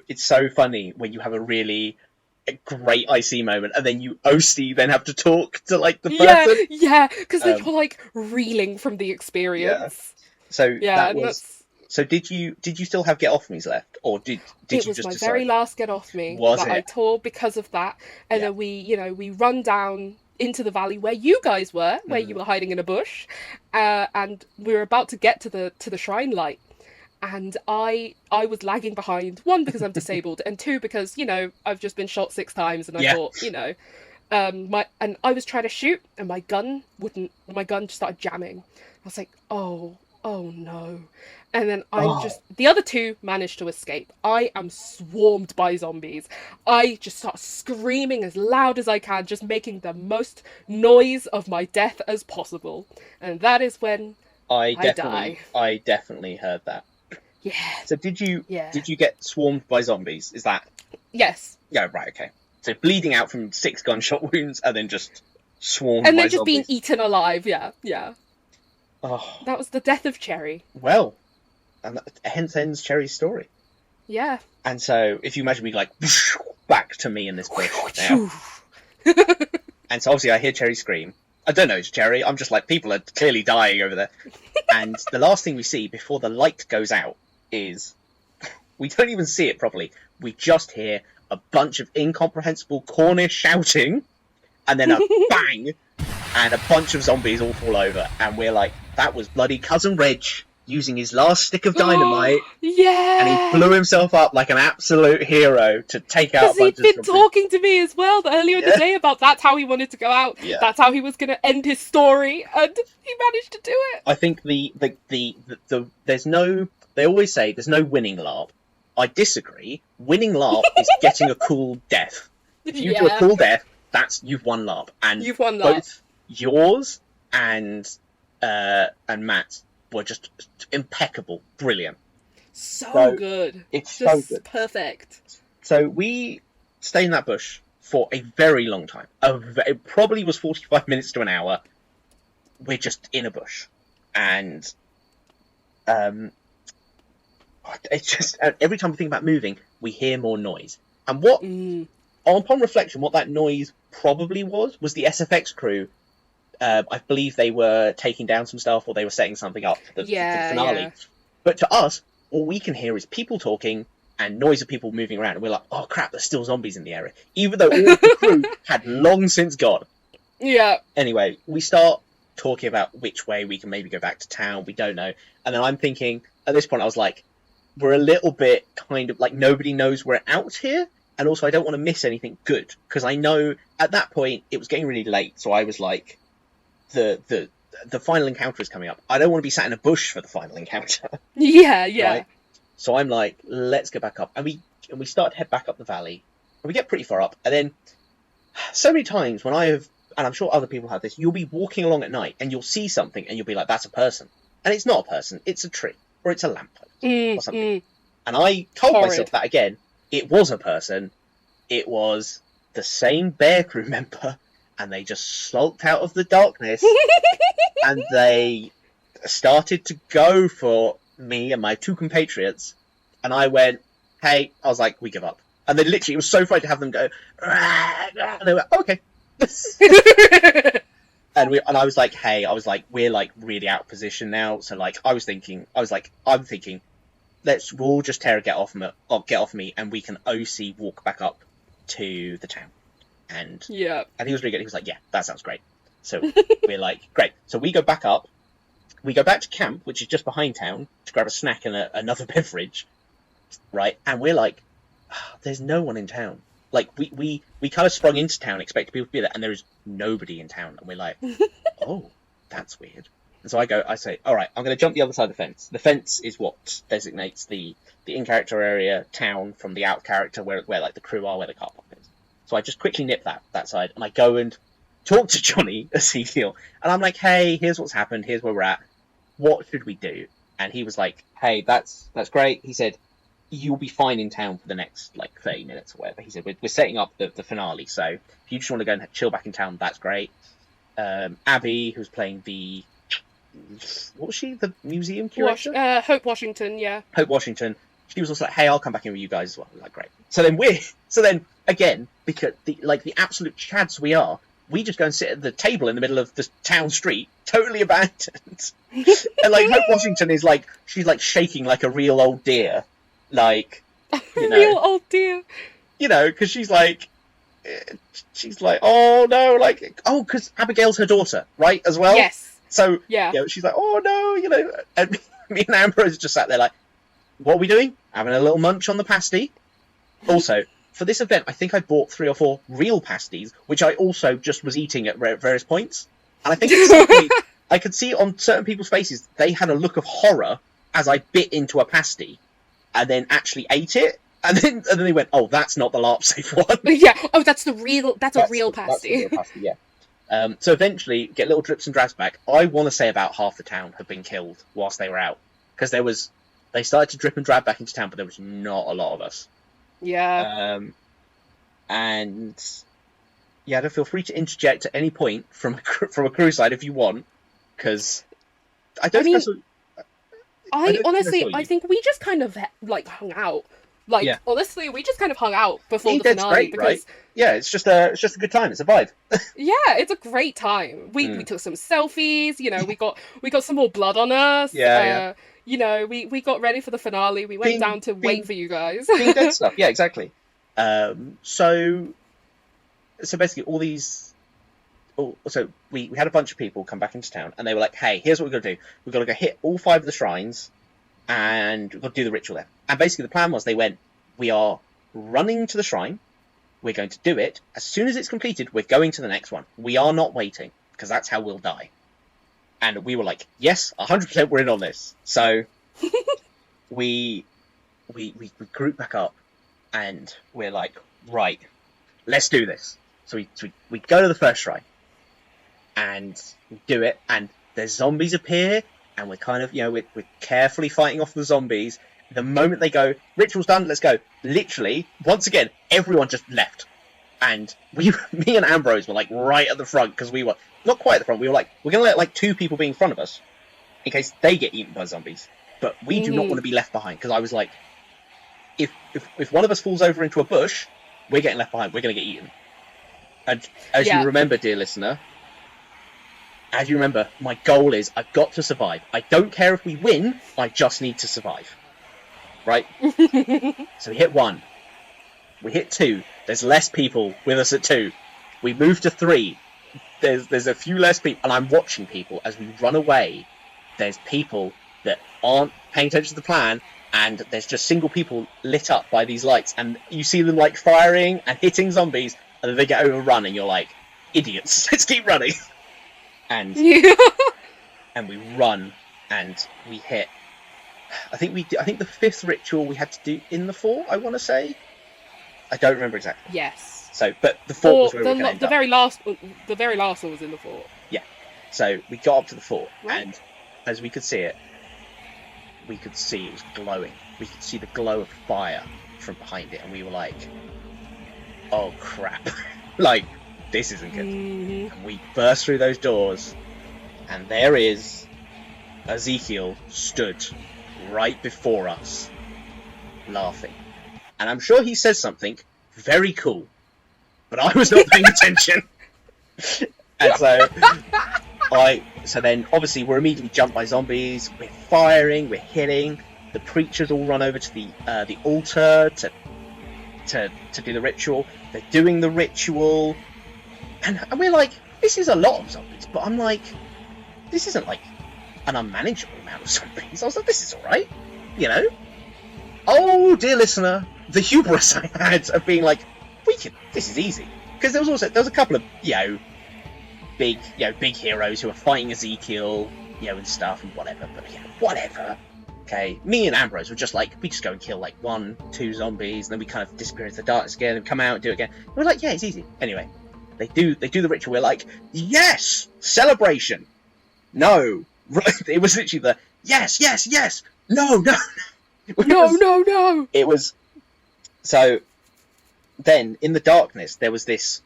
It's so funny when you have a really great IC moment, and then you OC then have to talk to like the person. Yeah, because then you're like reeling from the experience. Yeah. So did you still have Get Off Me's left, or did you just? It was my very last Get Off Me that I tore because of that, and then we run down into the valley where you guys were, where you were hiding in a bush, and we were about to get to the shrine light. And I was lagging behind, one, because I'm disabled, and two, because, I've just been shot 6 times, and I thought, and I was trying to shoot, and my gun just started jamming. I was like, oh no. And then the other two managed to escape. I am swarmed by zombies. I just start screaming as loud as I can, just making the most noise of my death as possible. And that is when I die. I definitely heard that. Yeah. So did you get swarmed by zombies? Is that? Yes. Yeah, right, okay. So bleeding out from 6 gunshot wounds and then just swarmed and by then just zombies. being eaten alive, yeah. Oh. That was the death of Cherry. Well, and hence ends Cherry's story. Yeah. And so if you imagine me like back to me in this bush now. And so obviously I hear Cherry scream. I don't know, it's Cherry. I'm just like, people are clearly dying over there. And the last thing we see before the light goes out is, we don't even see it properly. We just hear a bunch of incomprehensible Cornish shouting, and then a bang, and a bunch of zombies all fall over. And we're like, that was bloody Cousin Reg using his last stick of dynamite. Yeah. And he blew himself up like an absolute hero to take out a bunch of Because he'd been talking to me as well earlier in the day about that's how he wanted to go out. Yeah. That's how he was going to end his story, and he managed to do it. I think there's no. They always say there's no winning LARP. I disagree. Winning LARP is getting a cool death. If you do a cool death, you've won LARP. And you've won LARP. Both yours and Matt's were just impeccable, brilliant. So good. It's just so good. Perfect. So we stayed in that bush for a very long time. It probably was 45 minutes to an hour. We're just in a bush. And it's just, every time we think about moving, we hear more noise. And upon reflection, what that noise probably was the SFX crew I believe they were taking down some stuff, or they were setting something up for the finale. Yeah. But to us, all we can hear is people talking and noise of people moving around, and we're like, oh crap, there's still zombies in the area, even though all of the crew had long since gone. Yeah. Anyway, we start talking about which way we can maybe go back to town. We don't know. And then I'm thinking, at this point, I was like, we're a little bit kind of like nobody knows we're out here. And also, I don't want to miss anything good, because I know at that point it was getting really late. So I was like, the final encounter is coming up. I don't want to be sat in a bush for the final encounter. Yeah. Right? So I'm like, let's go back up. And we start to head back up the valley. And we get pretty far up. And then so many times when I have, and I'm sure other people have this, you'll be walking along at night and you'll see something and you'll be like, that's a person. And it's not a person, it's a tree, or it's a lamppost, or something. And I told myself that again, it was a person, it was the same bear crew member, and they just sulked out of the darkness, and they started to go for me and my two compatriots, and I went, hey, I was like, we give up. And then literally, it was so funny to have them go, and they went, oh, okay. And I was like, hey, we're like really out of position now. So like, I'm thinking, we'll all just get off me, and we can OC walk back up to the town. And he was really good. He was like, yeah, that sounds great. So we're like, great. So we go back up. We go back to camp, which is just behind town, to grab a snack and another beverage, right? And we're like, there's no one in town. Like, we kind of sprung into town expecting people to be there, and there is nobody in town. And we're like, oh, that's weird. And so I say, all right, I'm going to jump the other side of the fence. The fence is what designates the in-character area, town, from the out-character, where like the crew are, where the car park is. So I just quickly nip that side, and I go and talk to Johnny, as he feel. And I'm like, hey, here's what's happened, here's where we're at. What should we do? And he was like, hey, that's great. He said, you'll be fine in town for the next like 30 minutes or whatever. He said, we're setting up the finale, so if you just want to go and chill back in town, that's great. Abby, who's playing what was she, the museum curator? Hope Washington. Hope Washington. She was also like, hey, I'll come back in with you guys as well. We're like, great. So then again, because the absolute chads we are, we just go and sit at the table in the middle of the town street, totally abandoned. And like Hope Washington is like, she's like shaking like a real old deer. Like, you know, real old dear. You know, because she's like, oh no, like, oh, because Abigail's her daughter, right, as well? Yes. So, yeah, you know, she's like, oh no, you know, and me and Ambrose just sat there like, what are we doing? Having a little munch on the pasty. Also, for this event, I think I bought 3 or 4 real pasties, which I also just was eating at various points. And I think I could see on certain people's faces, they had a look of horror as I bit into a pasty and then actually ate it. And then they went, oh, that's not the LARP safe one. Yeah. Oh, that's a real pasty. That's a real pasty, yeah. So eventually, get little drips and drabs back. I want to say about half the town have been killed whilst they were out. Because they started to drip and drab back into town, but there was not a lot of us. Yeah. And yeah, don't feel free to interject at any point from a crew side if you want. Because I think we just kind of like hung out. Like, honestly, we just kind of hung out before the finale. Great, because right? Yeah, it's just a good time. It's a vibe. Yeah, it's a great time. We took some selfies. You know, we got some more blood on us. Yeah. You know, we got ready for the finale. We went down to wait for you guys. Being dead stuff. Yeah, exactly. So basically, all these. So we had a bunch of people come back into town, and they were like, "Hey, here's what we're gonna do. We're gonna go hit all 5 of the shrines, and we're gonna do the ritual there." And basically, the plan was they went, "We are running to the shrine. We're going to do it. As soon as it's completed, we're going to the next one. We are not waiting, because that's how we'll die." And we were like, "Yes, 100%, we're in on this." So we group back up, and we're like, "Right, let's do this." So we go to the first shrine, and we do it, and the zombies appear, and we're kind of, you know, we're carefully fighting off the zombies. The moment they go, ritual's done, let's go. Literally, once again, everyone just left. And me and Ambrose were like right at the front, because we were not quite at the front. We were like, we're going to let like 2 people be in front of us in case they get eaten by zombies. But we do not want to be left behind, because I was like, if one of us falls over into a bush, we're getting left behind. We're going to get eaten. And as you remember, dear listener, as you remember, my goal is I've got to survive. I don't care if we win, I just need to survive. Right? So we hit 1. We hit 2. There's less people with us at 2. We move to 3. There's a few less people, and I'm watching people as we run away. There's people that aren't paying attention to the plan, and there's just single people lit up by these lights, and you see them like firing and hitting zombies, and then they get overrun, and you're like, idiots, let's keep running. And and we run, and we hit. I think the 5th ritual we had to do in the fort, I want to say. I don't remember exactly. Yes. So, but the fort was where we were going to end the up. very last one was in the fort. Yeah. So we got up to the fort, Right. and as we could see it, we could see it was glowing. We could see the glow of fire from behind it, and we were like, "Oh crap!" Like, this isn't good. Mm-hmm. And we burst through those doors, and there is Ezekiel stood right before us, laughing. And I'm sure he says something very cool, but I was not paying attention. And so then obviously we're immediately jumped by zombies. We're firing, we're hitting. The preachers all run over to the altar to do the ritual. They're doing the ritual, and we're like, this is a lot of zombies. But I'm like, this isn't like an unmanageable amount of zombies. I was like, this is all right, you know. Oh, dear listener, the hubris I had of being like, this is easy. Because there was a couple of, big heroes who were fighting Ezekiel, and stuff and whatever. But whatever. Okay, me and Ambrose were just like, we just go and kill like 1, 2 zombies, and then we kind of disappear into the darkness again and come out and do it again. And we're like, yeah, it's easy. Anyway, they do the ritual. We're like, yes, celebration. No, it was literally the yes, no. No. It was. So then in the darkness there was this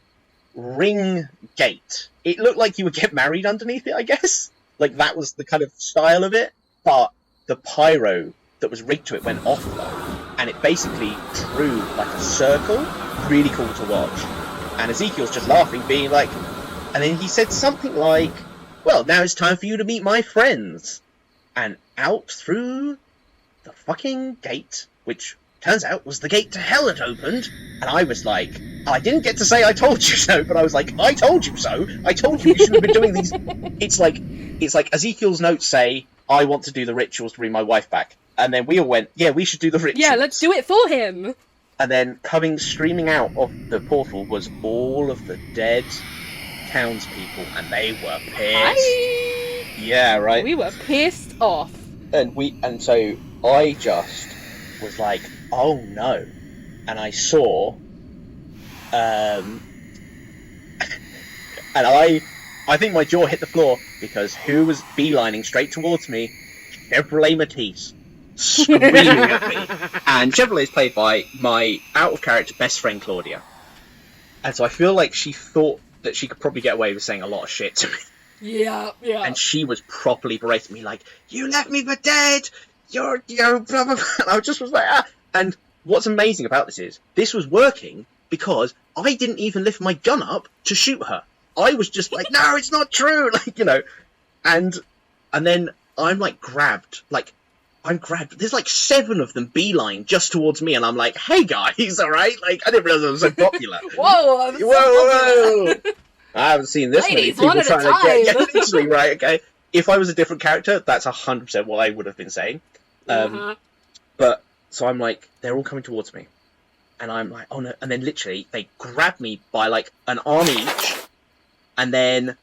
ring gate. It looked like you would get married underneath it, I guess. Like that was the kind of style of it. But the pyro that was rigged to it went off though, and it basically drew like a circle. Really cool to watch. And Ezekiel's just laughing, being like, and then he said something like, well, now it's time for you to meet my friends. And out through the fucking gate, which turns out was the gate to hell had opened, and I was like, I didn't get to say I told you so, but I was like, I told you so. I told you shouldn't have been doing these. It's like Ezekiel's notes say, I want to do the rituals to bring my wife back. And then we all went, yeah, we should do the rituals. Yeah, let's do it for him. And then coming streaming out of the portal was all of the dead townspeople, and they were pissed. Yeah, right. We were pissed off. And so I just was like, oh no. And I saw and I think my jaw hit the floor, because who was beelining straight towards me? Chevrolet Matisse, screaming at me. And Chevrolet is played by my out of character best friend Claudia. And so I feel like she thought that she could probably get away with saying a lot of shit to me. Yeah. And she was properly berating me, like, you left me for dead! You're blah, blah, blah. And I just was like, ah. And what's amazing about this is, this was working because I didn't even lift my gun up to shoot her. I was just like, no, it's not true! Like, and then I'm grabbed. There's like 7 of them beeline just towards me, and I'm like, hey guys, alright? Like, I didn't realise I was so popular. Whoa! Whoa! I haven't seen this Ladies, many people one at a trying to get... time. Yeah, literally, right, okay. If I was a different character, that's 100% what I would have been saying. But, so I'm like, they're all coming towards me. And I'm like, oh no. And then literally, they grab me by like an arm each. And then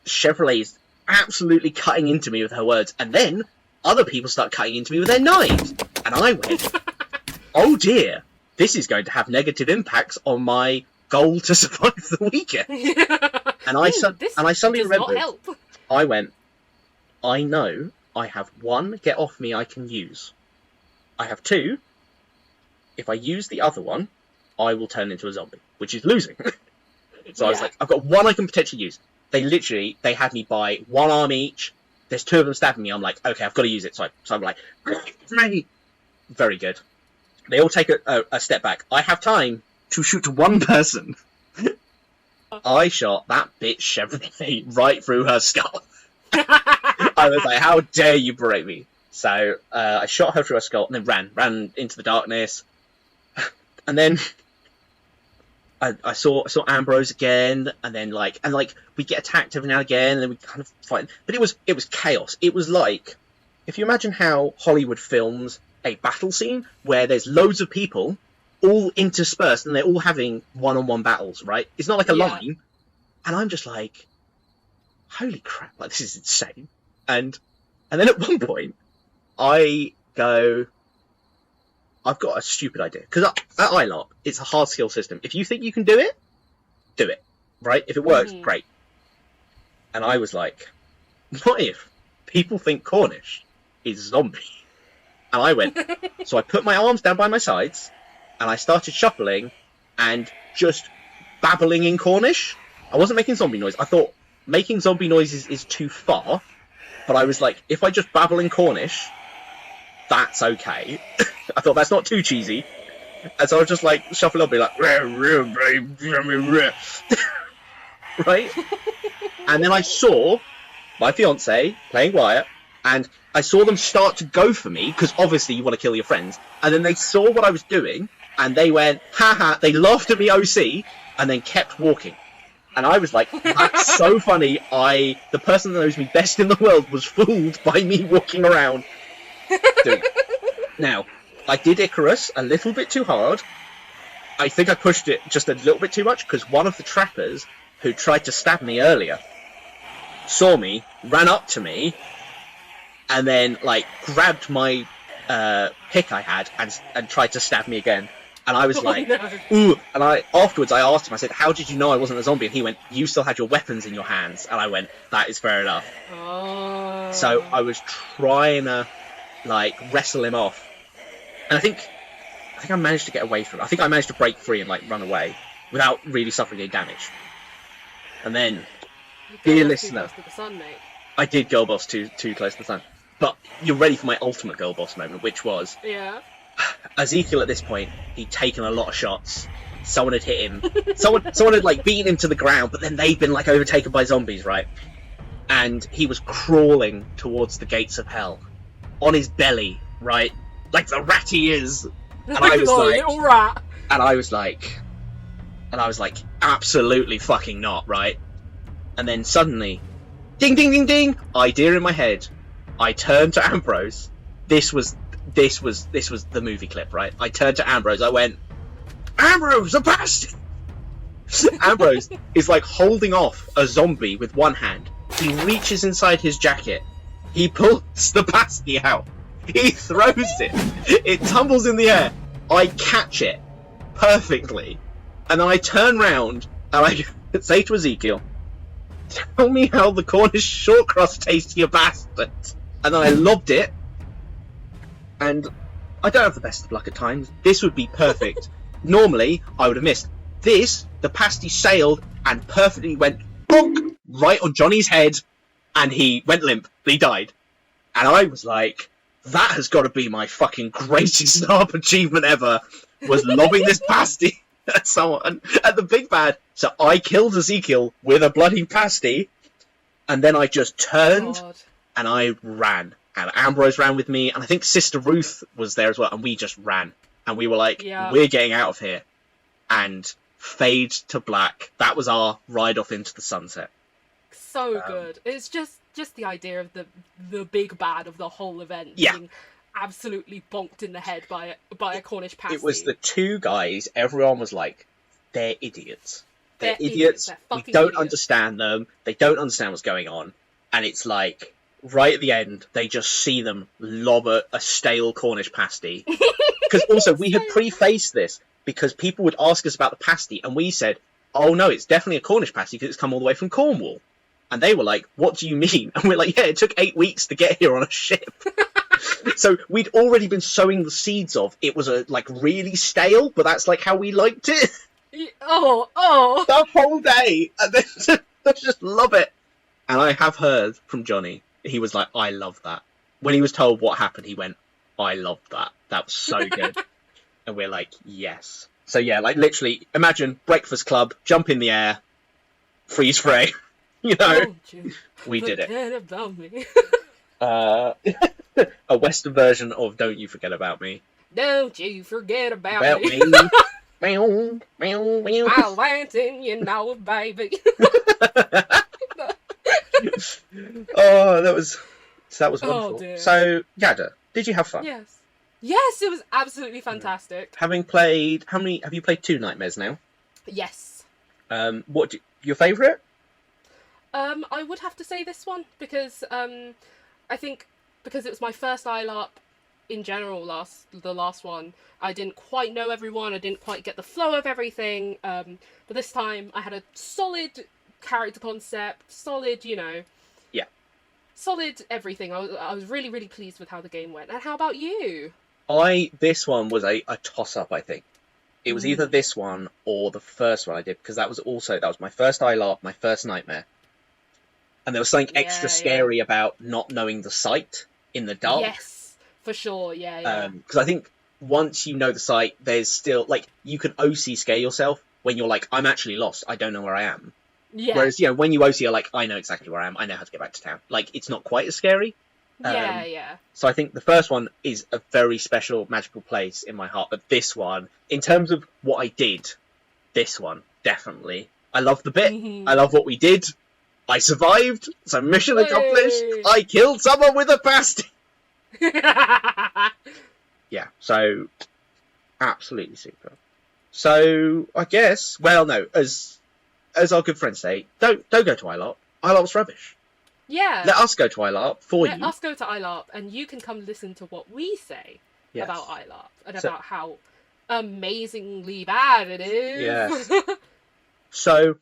Chevrolet's absolutely cutting into me with her words. And then other people start cutting into me with their knives. And I went, oh dear, this is going to have negative impacts on my goal to survive the weekend. And I suddenly remembered, I went, I know I have 1 get off me I can use. I have 2. If I use the other one, I will turn into a zombie, which is losing. So I was like, I've got 1 I can potentially use. They had me by 1 arm each. There's 2 of them stabbing me. I'm like, okay, I've got to use it. So I'm like, very good. They all take a step back. I have time to shoot 1 person. I shot that bitch Chevrolet right through her skull. I was like, how dare you berate me? So I shot her through her skull and then ran into the darkness. And then I saw Ambrose again, and then we get attacked every now and again, and then we kind of fight. But it was chaos. It was like, if you imagine how Hollywood films a battle scene where there's loads of people all interspersed and they're all having one-on-one battles, right? It's not like a line. And I'm just like, holy crap, like this is insane. And then at one point, I go, I've got a stupid idea. Because at Eyelarp, it's a hard skill system. If you think you can do it, right? If it works, great. And I was like, what if people think Cornish is zombie? And I went, so I put my arms down by my sides, and I started shuffling and just babbling in Cornish. I wasn't making zombie noise. I thought making zombie noises is too far, but I was like, if I just babble in Cornish, that's okay. I thought that's not too cheesy. And so I was just like shuffling up, be like, right? And then I saw my fiance playing Wyatt, and I saw them start to go for me, because obviously you want to kill your friends. And then they saw what I was doing, and they went, haha, they laughed at me OC, and then kept walking. And I was like, that's so funny. The person that knows me best in the world was fooled by me walking around. Dude. Now, I did Icarus a little bit too hard. I think I pushed it just a little bit too much, because one of the trappers who tried to stab me earlier saw me, ran up to me, and then grabbed my pick I had and tried to stab me again. And I was like, no. Ooh. And afterwards I asked him, I said, how did you know I wasn't a zombie? And he went, you still had your weapons in your hands. And I went, that is fair enough. Oh. So I was trying to wrestle him off. And I think I managed to get away from it. I think I managed to break free and run away without really suffering any damage. And then, dear listener, too close to the sun, mate. I did girl boss too close to the sun. But you're ready for my ultimate girl boss moment, which was Ezekiel. At this point, he'd taken a lot of shots. Someone had hit him. Someone had beaten him to the ground, but then they'd been overtaken by zombies, right? And he was crawling towards the gates of hell on his belly, right? Like the rat he is. And I was little rat. And I was like, absolutely fucking not, right? And then suddenly, ding, ding, ding, ding, idea in my head. I turned to Ambrose. This was the movie clip, right? I turned to Ambrose. I went, Ambrose, a pasty! Ambrose is holding off a zombie with one hand. He reaches inside his jacket. He pulls the pasty out. He throws it. It tumbles in the air. I catch it perfectly. And then I turn round and I say to Ezekiel, tell me how the Cornish short crust tastes, you bastard. And then I lobbed it. And I don't have the best of luck at times. This would be perfect. Normally, I would have missed. This, the pasty sailed and perfectly went bonk right on Johnny's head. And he went limp. He died. And I was like, that has got to be my fucking greatest LARP achievement ever, was lobbing this pasty at someone, at the big bad. So I killed Ezekiel with a bloody pasty, and then I just turned and I ran. And Ambrose ran with me, and I think Sister Ruth was there as well, and we just ran. And we were like, we're getting out of here. And fade to black. That was our ride off into the sunset. So good. It's just the idea of the big bad of the whole event being absolutely bonked in the head by a Cornish pasty. It was the two guys, everyone was like, they're idiots. They're idiots. We don't understand them. They don't understand what's going on. And it's like, right at the end, they just see them lob a stale Cornish pasty. Because also, we had prefaced this, because people would ask us about the pasty, and we said, oh no, it's definitely a Cornish pasty, because it's come all the way from Cornwall. And they were like, what do you mean? And we're like, yeah, it took 8 weeks to get here on a ship. So we'd already been sowing the seeds of, it was really stale, but that's how we liked it. Oh. The whole day. And then I just love it. And I have heard from Johnny, he was like, I love that. When he was told what happened, he went, I love that. That was so good. And we're like, yes. So yeah, literally, imagine Breakfast Club, jump in the air, freeze frame. You know, Don't you we did it. forget about me. A Western version of "Don't You Forget About Me." Don't you forget about About me. me. Meow, meow, meow. I'll lantern, you know, baby. Oh, that was wonderful. dear. So, Yada, did you have fun? Yes. Yes, it was absolutely fantastic. Having played, have you played 2 Nightmares now? Yes. Your favourite? I would have to say this one because I think because it was my first Eyelarp in general, the last one, I didn't quite know everyone, I didn't quite get the flow of everything, but this time I had a solid character concept, solid, solid everything. I was really, really pleased with how the game went. And how about you? This one was a toss-up, I think. It was either this one or the first one I did, because that was my first Eyelarp, my first Nightmare. And there was something extra scary about not knowing the site in the dark. Yes, for sure, yeah. Because I think once you know the site, there's still, like, you can OC scare yourself when you're like, I'm actually lost, I don't know where I am. Yeah. Whereas, when you OC, you're like, I know exactly where I am, I know how to get back to town. Like, it's not quite as scary. Yeah. So I think the first one is a very special, magical place in my heart. But this one, in terms of what I did, this one, definitely. I love the bit. Mm-hmm. I love what we did. I survived. So mission accomplished. I killed someone with a pasty. Yeah, so absolutely super. So I guess, well, no, as our good friends say, don't go to Eyelarp. Eyelarp's rubbish. Yeah. Let us go to Eyelarp for you. Let us go to Eyelarp, and you can come listen to what we say about Eyelarp and about how amazingly bad it is. Yes. So,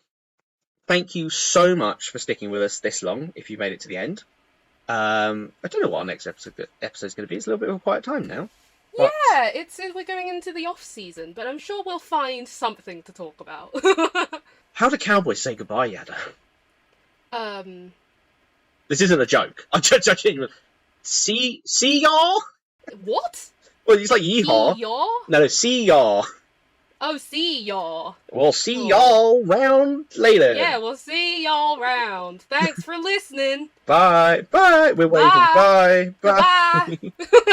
thank you so much for sticking with us this long, if you made it to the end. I don't know what our next episode's going to be. It's a little bit of a quiet time now. But... yeah, we're going into the off-season, but I'm sure we'll find something to talk about. How do cowboys say goodbye, Yada? This isn't a joke. I'm just joking. See y'all? What? Well, it's like Yeee Haw. See y'all? No, see y'all. Oh, see y'all. We'll see y'all round later. Yeah, we'll see y'all round. Thanks for listening. Bye. Bye. We're waving. Bye. Bye. Bye.